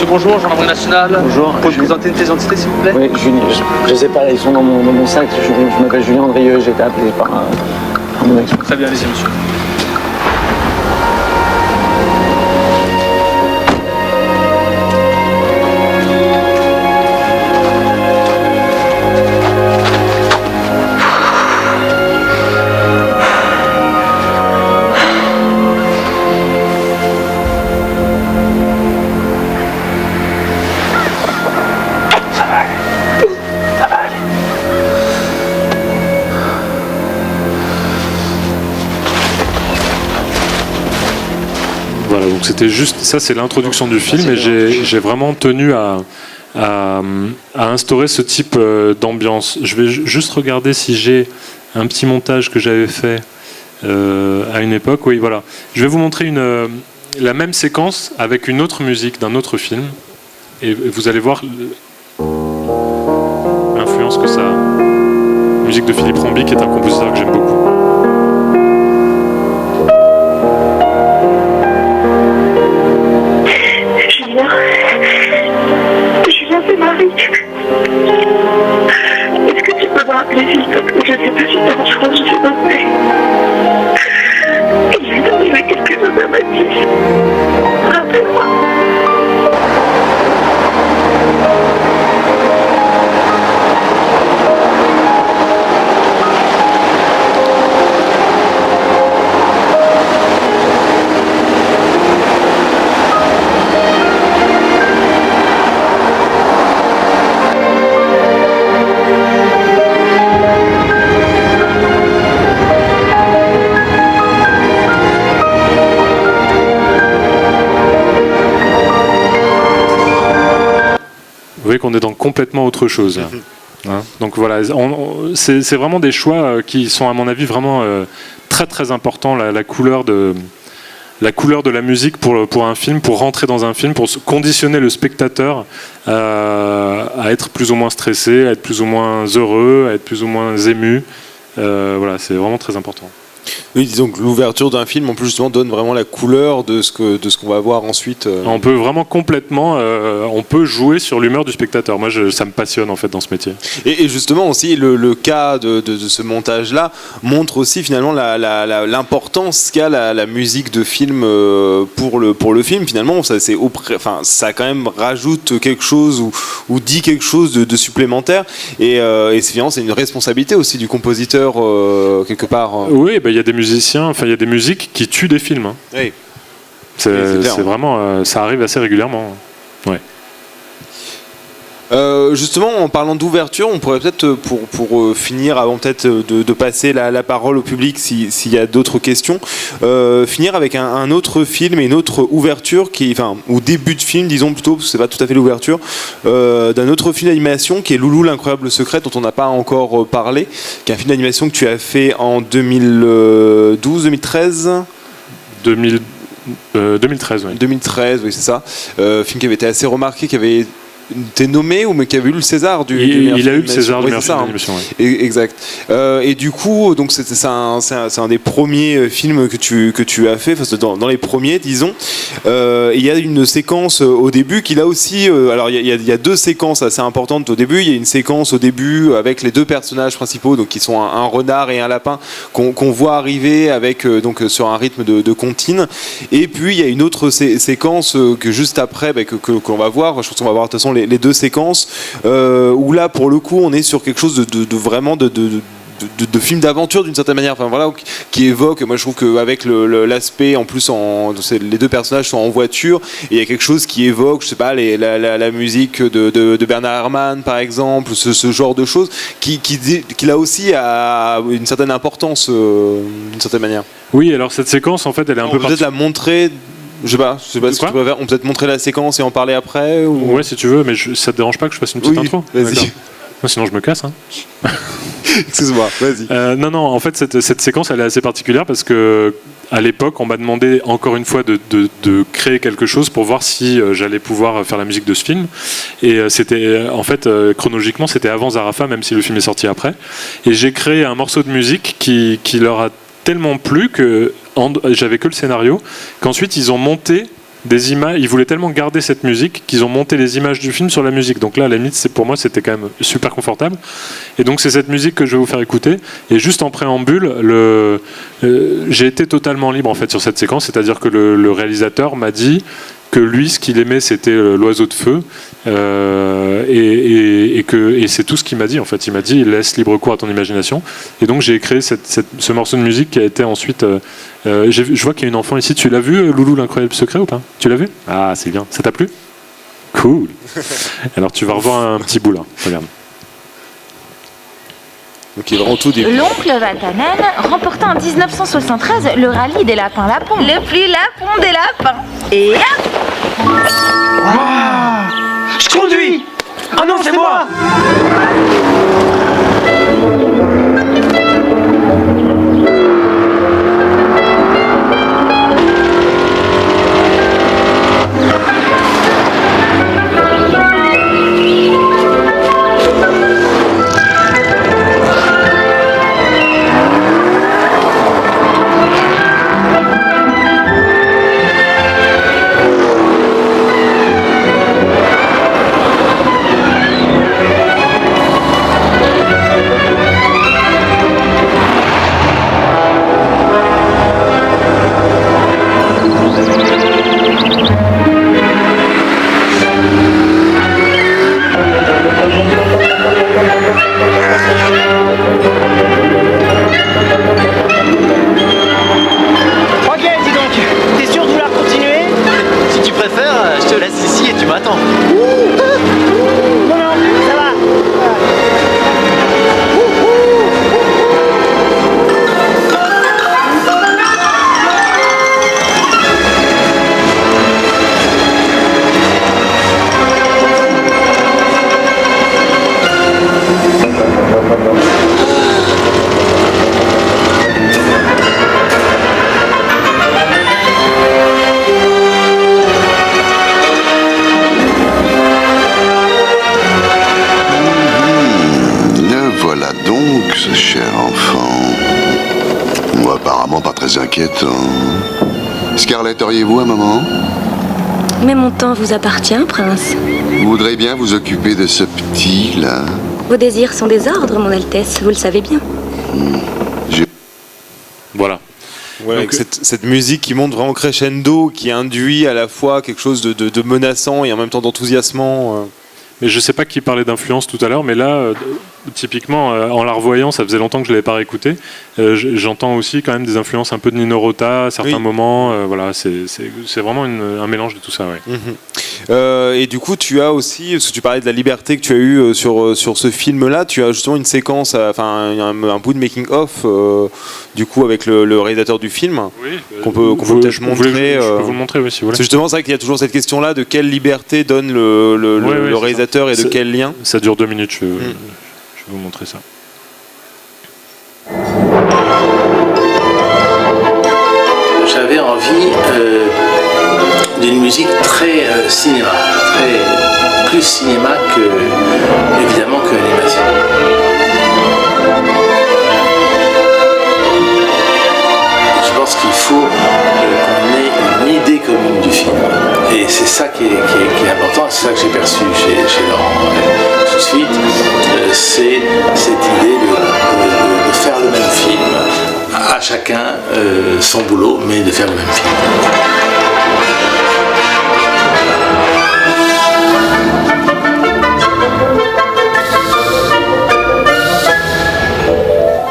Bonjour, gendarmerie nationale. Bonjour. Vous pouvez vous présenter une pièce d'identité, s'il vous plaît? Oui, je sais pas, ils sont dans mon sac. Je m'appelle Julien Andrieux, j'ai été appelé par un mec. Très bien, allez-y, monsieur. Voilà, donc c'était juste ça, c'est l'introduction du film, et j'ai vraiment tenu à instaurer ce type d'ambiance. Je vais juste regarder si j'ai un petit montage que j'avais fait à une époque. Oui, voilà. Je vais vous montrer la même séquence avec une autre musique d'un autre film, et vous allez voir l'influence que ça a. Musique de Philippe Ramby, qui est un compositeur que j'aime beaucoup. Julien, c'est Marie. Est-ce que tu peux me rappeler, s'il te plaît? Je sais pas si t'es en France, je sais pas. Et je lui donnerai quelque chose à Mathis. Rappelle-moi. Vous voyez qu'on est dans complètement autre chose. Hein, donc voilà, c'est vraiment des choix qui sont à mon avis vraiment très très importants. La couleur de la musique pour un film, pour rentrer dans un film, pour conditionner le spectateur à être plus ou moins stressé, à être plus ou moins heureux, à être plus ou moins ému. Voilà, c'est vraiment très important. Oui, disons que l'ouverture d'un film, en plus, justement, donne vraiment la couleur de ce qu'on va voir ensuite. On peut vraiment complètement, on peut jouer sur l'humeur du spectateur. Moi, ça me passionne en fait dans ce métier. Et justement aussi, le cas de ce montage-là montre aussi finalement l'importance qu'a la musique de film pour le film. Finalement, ça quand même rajoute quelque chose ou dit quelque chose de supplémentaire. Et finalement, c'est une responsabilité aussi du compositeur quelque part. Oui, il y a des musiciens, enfin il y a des musiques qui tuent des films. Hein. Oui. C'est vraiment, ça arrive assez régulièrement. Ouais. Justement, en parlant d'ouverture, on pourrait peut-être, pour finir, avant peut-être de passer la parole au public s'il y a d'autres questions, finir avec un autre film et une autre ouverture, ou début de film, disons plutôt, parce que c'est pas tout à fait l'ouverture, d'un autre film d'animation qui est Loulou l'incroyable secret, dont on n'a pas encore parlé, qui est un film d'animation que tu as fait en 2012, 2013 2013, oui. 2013, oui, c'est ça. Film qui avait été assez remarqué, qui avait été nommé ou mais qui avait eu le César du il a eu le César du meilleur film d'animation. Exact. Et du coup, donc c'est un des premiers films que tu as fait, dans les premiers, disons. Il y a une séquence au début qui là aussi, alors il y a deux séquences assez importantes au début. Il y a une séquence au début avec les deux personnages principaux, donc qui sont un renard et un lapin qu'on voit arriver avec donc sur un rythme de comptine. Et puis il y a une autre séquence que juste après qu'on va voir. Je pense qu'on va voir de toute façon les deux séquences où là pour le coup on est sur quelque chose de vraiment de film d'aventure d'une certaine manière, enfin voilà, qui évoque, moi je trouve qu'avec l'aspect en plus les deux personnages sont en voiture et il y a quelque chose qui évoque, je sais pas, la musique de Bernard Herrmann par exemple, ce genre de choses qui là aussi a une certaine importance d'une certaine manière. Oui, alors cette séquence en fait elle est un peu peut-être la montrer. Je sais pas si tu préfères. On peut peut-être montrer la séquence et en parler après ou... Ouais, si tu veux, mais ça te dérange pas que je fasse une petite intro? Vas-y. Sinon, je me casse. Hein. Excuse-moi, vas-y. Non, en fait, cette séquence, elle est assez particulière parce que à l'époque, on m'a demandé encore une fois de créer quelque chose pour voir si j'allais pouvoir faire la musique de ce film. Et c'était, en fait, chronologiquement, c'était avant Zarafa, même si le film est sorti après. Et j'ai créé un morceau de musique qui leur a tellement plu que j'avais que le scénario, qu'ensuite ils ont monté des images, ils voulaient tellement garder cette musique qu'ils ont monté les images du film sur la musique. Donc là, à la limite, pour moi, c'était quand même super confortable. Et donc c'est cette musique que je vais vous faire écouter. Et juste en préambule, j'ai été totalement libre en fait sur cette séquence, c'est-à-dire que le réalisateur m'a dit que lui, ce qu'il aimait, c'était l'oiseau de feu, et c'est tout ce qu'il m'a dit en fait. Il m'a dit laisse libre cours à ton imagination. Et donc j'ai créé ce morceau de musique qui a été ensuite. Je vois qu'il y a une enfant ici. Tu l'as vu, Loulou l'incroyable secret ou pas? Tu l'as vu? Ah, c'est bien. Ça t'a plu? Cool. Alors tu vas revoir un petit bout là. Regarde. Donc il est vraiment tout début. L'oncle Vatanen remporta en 1973 le rallye des lapins lapons. Le plus lapon des lapins. Et hop! Je conduis. Ah non, c'est moi. Inquiétant. Scarlett, auriez-vous un moment? Mais mon temps vous appartient, prince. Vous voudrez bien vous occuper de ce petit, là? Vos désirs sont des ordres, mon Altesse, vous le savez bien. Voilà. Ouais, avec cette musique qui monte vraiment crescendo, qui induit à la fois quelque chose de menaçant et en même temps d'enthousiasmant. Mais je sais pas qui parlait d'influence tout à l'heure, mais là, typiquement, en la revoyant, ça faisait longtemps que je l'avais pas réécouté. J'entends aussi quand même des influences un peu de Nino Rota à certains moments. Voilà, c'est vraiment un mélange de tout ça. Ouais. Et du coup, tu as aussi, parce que tu parlais de la liberté que tu as eue sur ce film-là, tu as justement une séquence, enfin un bout de making-of, du coup, avec le réalisateur du film, qu'on peut peut-être montrer. Je peux vous le montrer aussi. Si vous voulez. C'est justement ça qu'il y a toujours cette question-là de quelle liberté donne le réalisateur et de quel lien. Ça dure 2 minutes. Je vais vous montrer ça. J'avais envie d'une musique très cinéma, plus cinéma évidemment que animation. Je pense qu'il faut qu'on ait une idée commune du film. Et c'est ça qui est important, c'est ça que j'ai perçu chez Laurent tout de suite, c'est cette idée de faire le même film, à chacun son boulot, mais de faire le même film.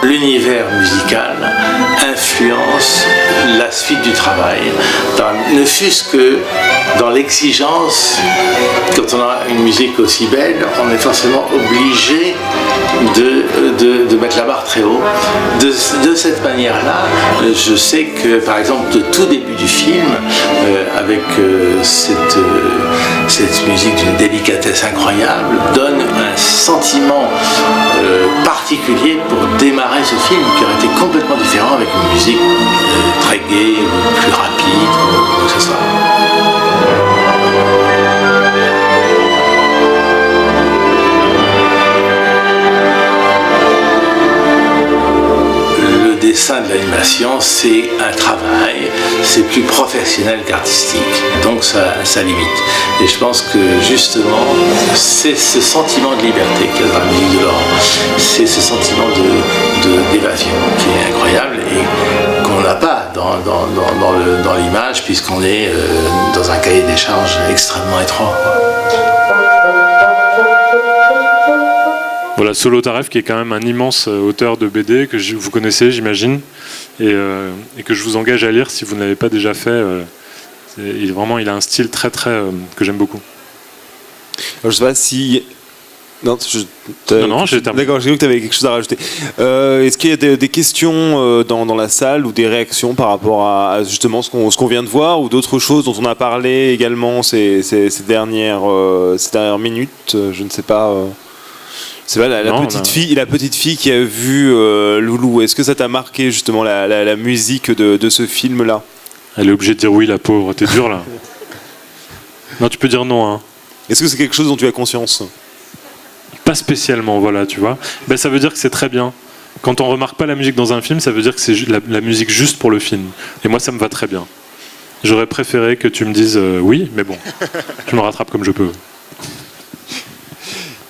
L'univers musical influence la suite du travail, ne fût-ce que dans l'exigence. Quand on a une musique aussi belle, on est forcément obligé de mettre la barre très haut. De cette manière-là, je sais que, par exemple, de tout début du film, avec cette musique d'une délicatesse incroyable, donne un sentiment particulier pour démarrer ce film, qui aurait été complètement différent avec une musique très gaie, plus rapide, ou que ce soit. Le dessin de l'animation, c'est un travail, c'est plus professionnel qu'artistique, donc ça limite. Et je pense que justement, c'est ce sentiment de liberté qu'il y a dans la musique de Laurent, c'est ce sentiment d'évasion qui est incroyable et qu'on n'a pas dans l'image, puisqu'on est dans un cahier des charges extrêmement étroit. Voilà, Solo Taref, qui est quand même un immense auteur de BD que vous connaissez, j'imagine, et que je vous engage à lire si vous ne l'avez pas déjà fait. Il a un style très que j'aime beaucoup. Alors, je sais pas si Non, j'ai terminé. D'accord, j'ai cru que tu avais quelque chose à rajouter. Est-ce qu'il y a des questions dans la salle ou des réactions par rapport à justement ce qu'on vient de voir ou d'autres choses dont on a parlé également ces dernières minutes? Je ne sais pas. C'est pas la petite fille qui a vu Loulou. Est-ce que ça t'a marqué justement la musique de ce film-là? Elle est obligée de dire oui, la pauvre. T'es dur là. Non, tu peux dire non. Hein. Est-ce que c'est quelque chose dont tu as conscience? Pas spécialement, voilà, tu vois. Ben, ça veut dire que c'est très bien. Quand on remarque pas la musique dans un film, ça veut dire que c'est la musique juste pour le film. Et moi, ça me va très bien. J'aurais préféré que tu me dises oui, mais bon, je me rattrape comme je peux.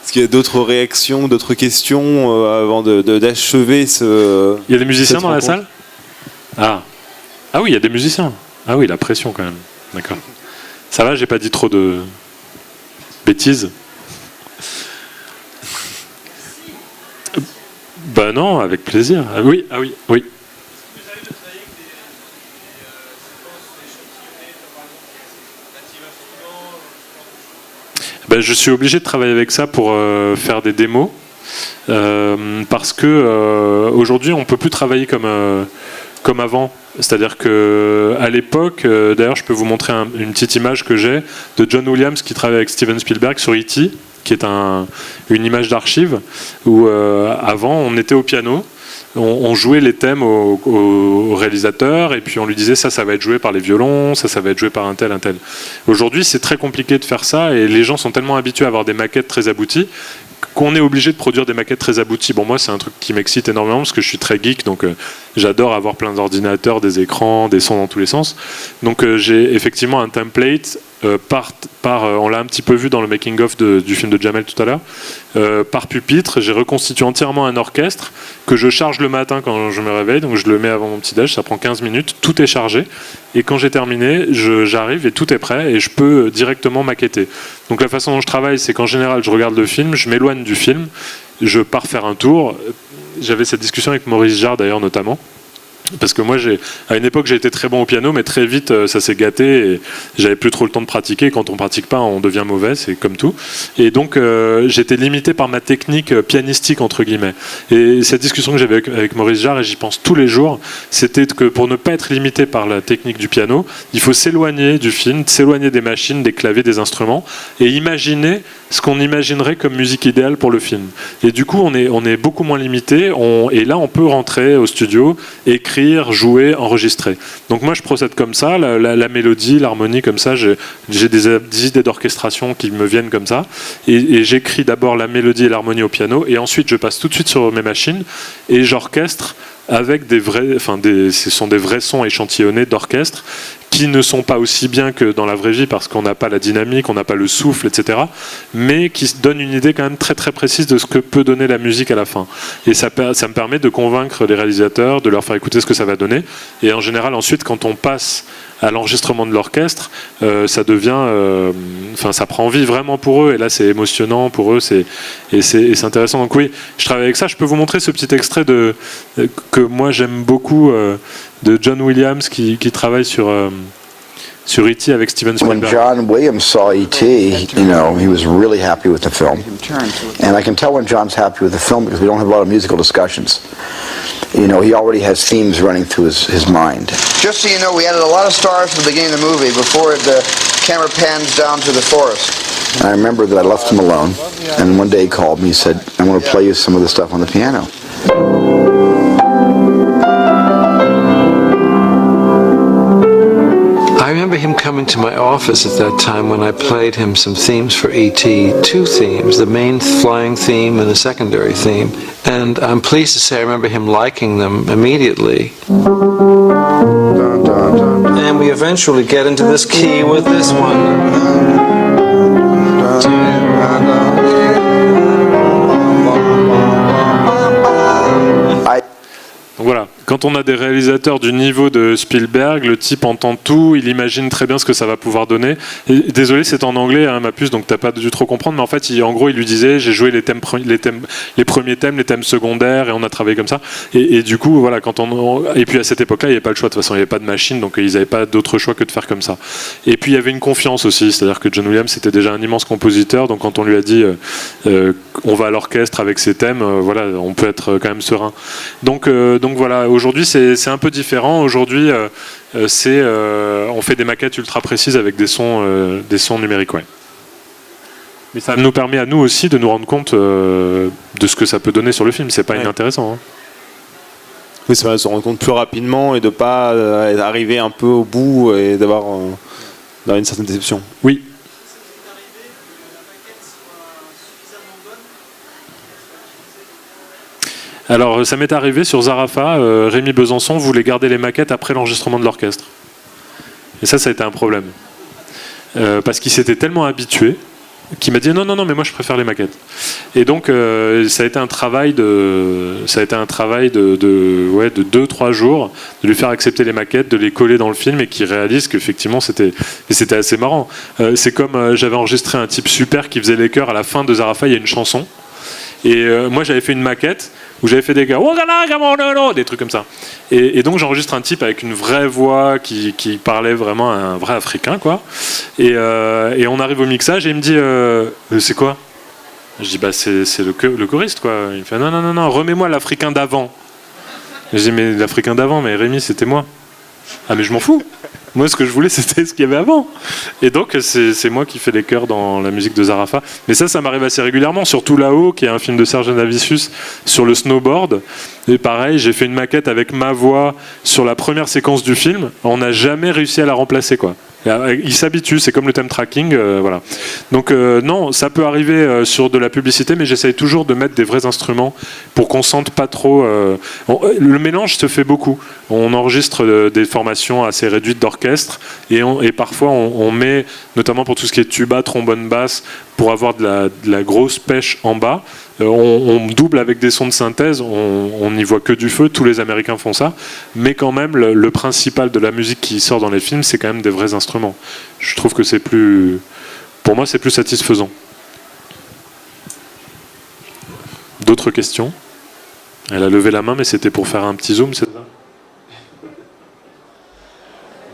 Est-ce qu'il y a d'autres réactions, d'autres questions avant d'achever ce... Il y a des musiciens dans la salle? Ah oui, il y a des musiciens. Ah oui, la pression quand même. D'accord. Ça va, j'ai pas dit trop de bêtises? Bah non, avec plaisir. Ah oui. Ben, je suis obligé de travailler avec ça pour faire des démos parce que aujourd'hui on peut plus travailler comme avant. C'est-à-dire que à l'époque, d'ailleurs, je peux vous montrer une petite image que j'ai de John Williams qui travaille avec Steven Spielberg sur E.T., qui est une image d'archive où avant on était au piano. On jouait les thèmes au réalisateur et puis on lui disait ça va être joué par les violons, ça va être joué par un tel. Aujourd'hui, c'est très compliqué de faire ça et les gens sont tellement habitués à avoir des maquettes très abouties qu'on est obligé de produire des maquettes très abouties. Bon, moi, c'est un truc qui m'excite énormément parce que je suis très geek, donc j'adore avoir plein d'ordinateurs, des écrans, des sons dans tous les sens. Donc j'ai effectivement un template on l'a un petit peu vu dans le making-of du film de Jamel tout à l'heure, par pupitre. J'ai reconstitué entièrement un orchestre que je charge le matin quand je me réveille, donc je le mets avant mon petit-déj, ça prend 15 minutes, tout est chargé, et quand j'ai terminé, j'arrive et tout est prêt, et je peux directement maqueter. Donc la façon dont je travaille, c'est qu'en général, je regarde le film, je m'éloigne du film, je pars faire un tour. J'avais cette discussion avec Maurice Jarre d'ailleurs notamment, parce que moi, à une époque, j'ai été très bon au piano, mais très vite, ça s'est gâté et j'avais plus trop le temps de pratiquer. Quand on pratique pas, on devient mauvais, c'est comme tout. Et donc, j'étais limité par ma technique pianistique, entre guillemets. Et cette discussion que j'avais avec Maurice Jarre, et j'y pense tous les jours, c'était que pour ne pas être limité par la technique du piano, il faut s'éloigner du film, s'éloigner des machines, des claviers, des instruments, et imaginer ce qu'on imaginerait comme musique idéale pour le film. Et du coup, on est beaucoup moins limité, et là, on peut rentrer au studio, écrire, jouer, enregistrer. Donc moi je procède comme ça, la mélodie, l'harmonie comme ça, j'ai des idées d'orchestration qui me viennent comme ça, et j'écris d'abord la mélodie et l'harmonie au piano, et ensuite je passe tout de suite sur mes machines et j'orchestre avec ce sont des vrais sons échantillonnés d'orchestre qui ne sont pas aussi bien que dans la vraie vie parce qu'on n'a pas la dynamique, on n'a pas le souffle, etc. Mais qui donnent une idée quand même très très précise de ce que peut donner la musique à la fin. Et ça me permet de convaincre les réalisateurs, de leur faire écouter ce que ça va donner. Et en général, ensuite, quand on passe à l'enregistrement de l'orchestre, ça devient, ça prend vie vraiment pour eux. Et là, c'est émotionnant pour eux, et c'est intéressant. Donc oui, je travaille avec ça. Je peux vous montrer ce petit extrait que moi j'aime beaucoup de John Williams qui travaille sur E.T. avec Steven Spielberg. When John Williams saw E.T., he was really happy with the film. And I can tell when John's happy with the film because we don't have a lot of musical discussions. He already has themes running through his mind. Just so you know, we added a lot of stars at the beginning of the movie before the camera pans down to the forest. And I remember that I left him alone, and one day he called me and said, I want to play you some of the stuff on the piano. I remember him coming to my office at that time when I played him some themes for E.T., two themes, the main flying theme and the secondary theme. And I'm pleased to say I remember him liking them immediately. And we eventually get into this key with this one. Donc voilà, quand on a des réalisateurs du niveau de Spielberg, le type entend tout, il imagine très bien ce que ça va pouvoir donner. Et, désolé, c'est en anglais, hein, ma puce, donc t'as pas dû trop comprendre, mais en fait, en gros, il lui disait, j'ai joué les premiers thèmes, les thèmes secondaires, et on a travaillé comme ça. Et du coup, voilà, et puis à cette époque-là, il n'y avait pas le choix, de toute façon, il n'y avait pas de machine, donc ils n'avaient pas d'autre choix que de faire comme ça. Et puis il y avait une confiance aussi, c'est-à-dire que John Williams était déjà un immense compositeur, donc quand on lui a dit on va à l'orchestre avec ces thèmes, voilà, on peut être quand même serein. Donc voilà, aujourd'hui c'est un peu différent. Aujourd'hui, on fait des maquettes ultra précises avec des sons numériques, ouais. Mais ça nous permet à nous aussi de nous rendre compte de ce que ça peut donner sur le film. C'est pas inintéressant. Hein. Oui, c'est vrai, de se rendre compte plus rapidement et de pas arriver un peu au bout et d'avoir une certaine déception. Oui. Alors, ça m'est arrivé sur Zarafa, Rémi Besançon voulait garder les maquettes après l'enregistrement de l'orchestre. Et ça a été un problème. Parce qu'il s'était tellement habitué qu'il m'a dit non, mais moi je préfère les maquettes. Et donc, ça a été un travail de 2-3 jours, de lui faire accepter les maquettes, de les coller dans le film et qu'il réalise qu'effectivement c'était assez marrant. C'est comme j'avais enregistré un type super qui faisait les chœurs à la fin de Zarafa, il y a une chanson. Et moi j'avais fait une maquette où j'avais fait des des trucs comme ça. Et donc j'enregistre un type avec une vraie voix qui parlait vraiment à un vrai Africain, quoi. Et on arrive au mixage et il me dit c'est quoi? Je dis bah c'est le choriste, quoi. Il me fait non, remets-moi l'Africain d'avant. Je dis mais l'Africain d'avant, mais Rémi c'était moi. Ah mais je m'en fous. Moi, ce que je voulais, c'était ce qu'il y avait avant. Et donc, c'est moi qui fais les chœurs dans la musique de Zarafa. Mais ça m'arrive assez régulièrement. Surtout Là-haut, qui est un film de Serge Navicius sur le snowboard. Et pareil, j'ai fait une maquette avec ma voix sur la première séquence du film. On n'a jamais réussi à la remplacer, quoi. Il s'habitue, c'est comme le time tracking, voilà. Donc non, ça peut arriver sur de la publicité, mais j'essaye toujours de mettre des vrais instruments pour qu'on sente pas trop. Le mélange se fait beaucoup. On enregistre des formations assez réduites d'orchestre et parfois on met, notamment pour tout ce qui est tuba, trombone, basse, pour avoir de la grosse pêche en bas. On double avec des sons de synthèse, on n'y voit que du feu, tous les Américains font ça, mais quand même le principal de la musique qui sort dans les films, c'est quand même des vrais instruments. Je trouve que pour moi c'est plus satisfaisant. D'autres questions? Elle a levé la main, mais c'était pour faire un petit zoom, c'est ça?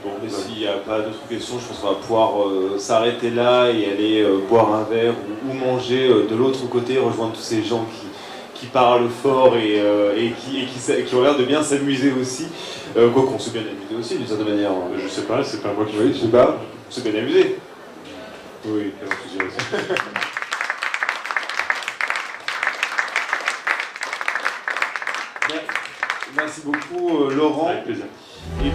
Bon, mais s'il n'y a pas d'autres questions, je pense qu'on va pouvoir s'arrêter là et aller boire un verre ou manger de l'autre côté, rejoindre tous ces gens qui parlent fort et qui ont l'air de bien s'amuser aussi. Quoi qu'on s'est bien amusé aussi d'une certaine manière. Je sais pas, c'est pas moi qui fais. Je sais pas, on s'est bien amusé. Oui, Merci beaucoup Laurent. Avec plaisir. Et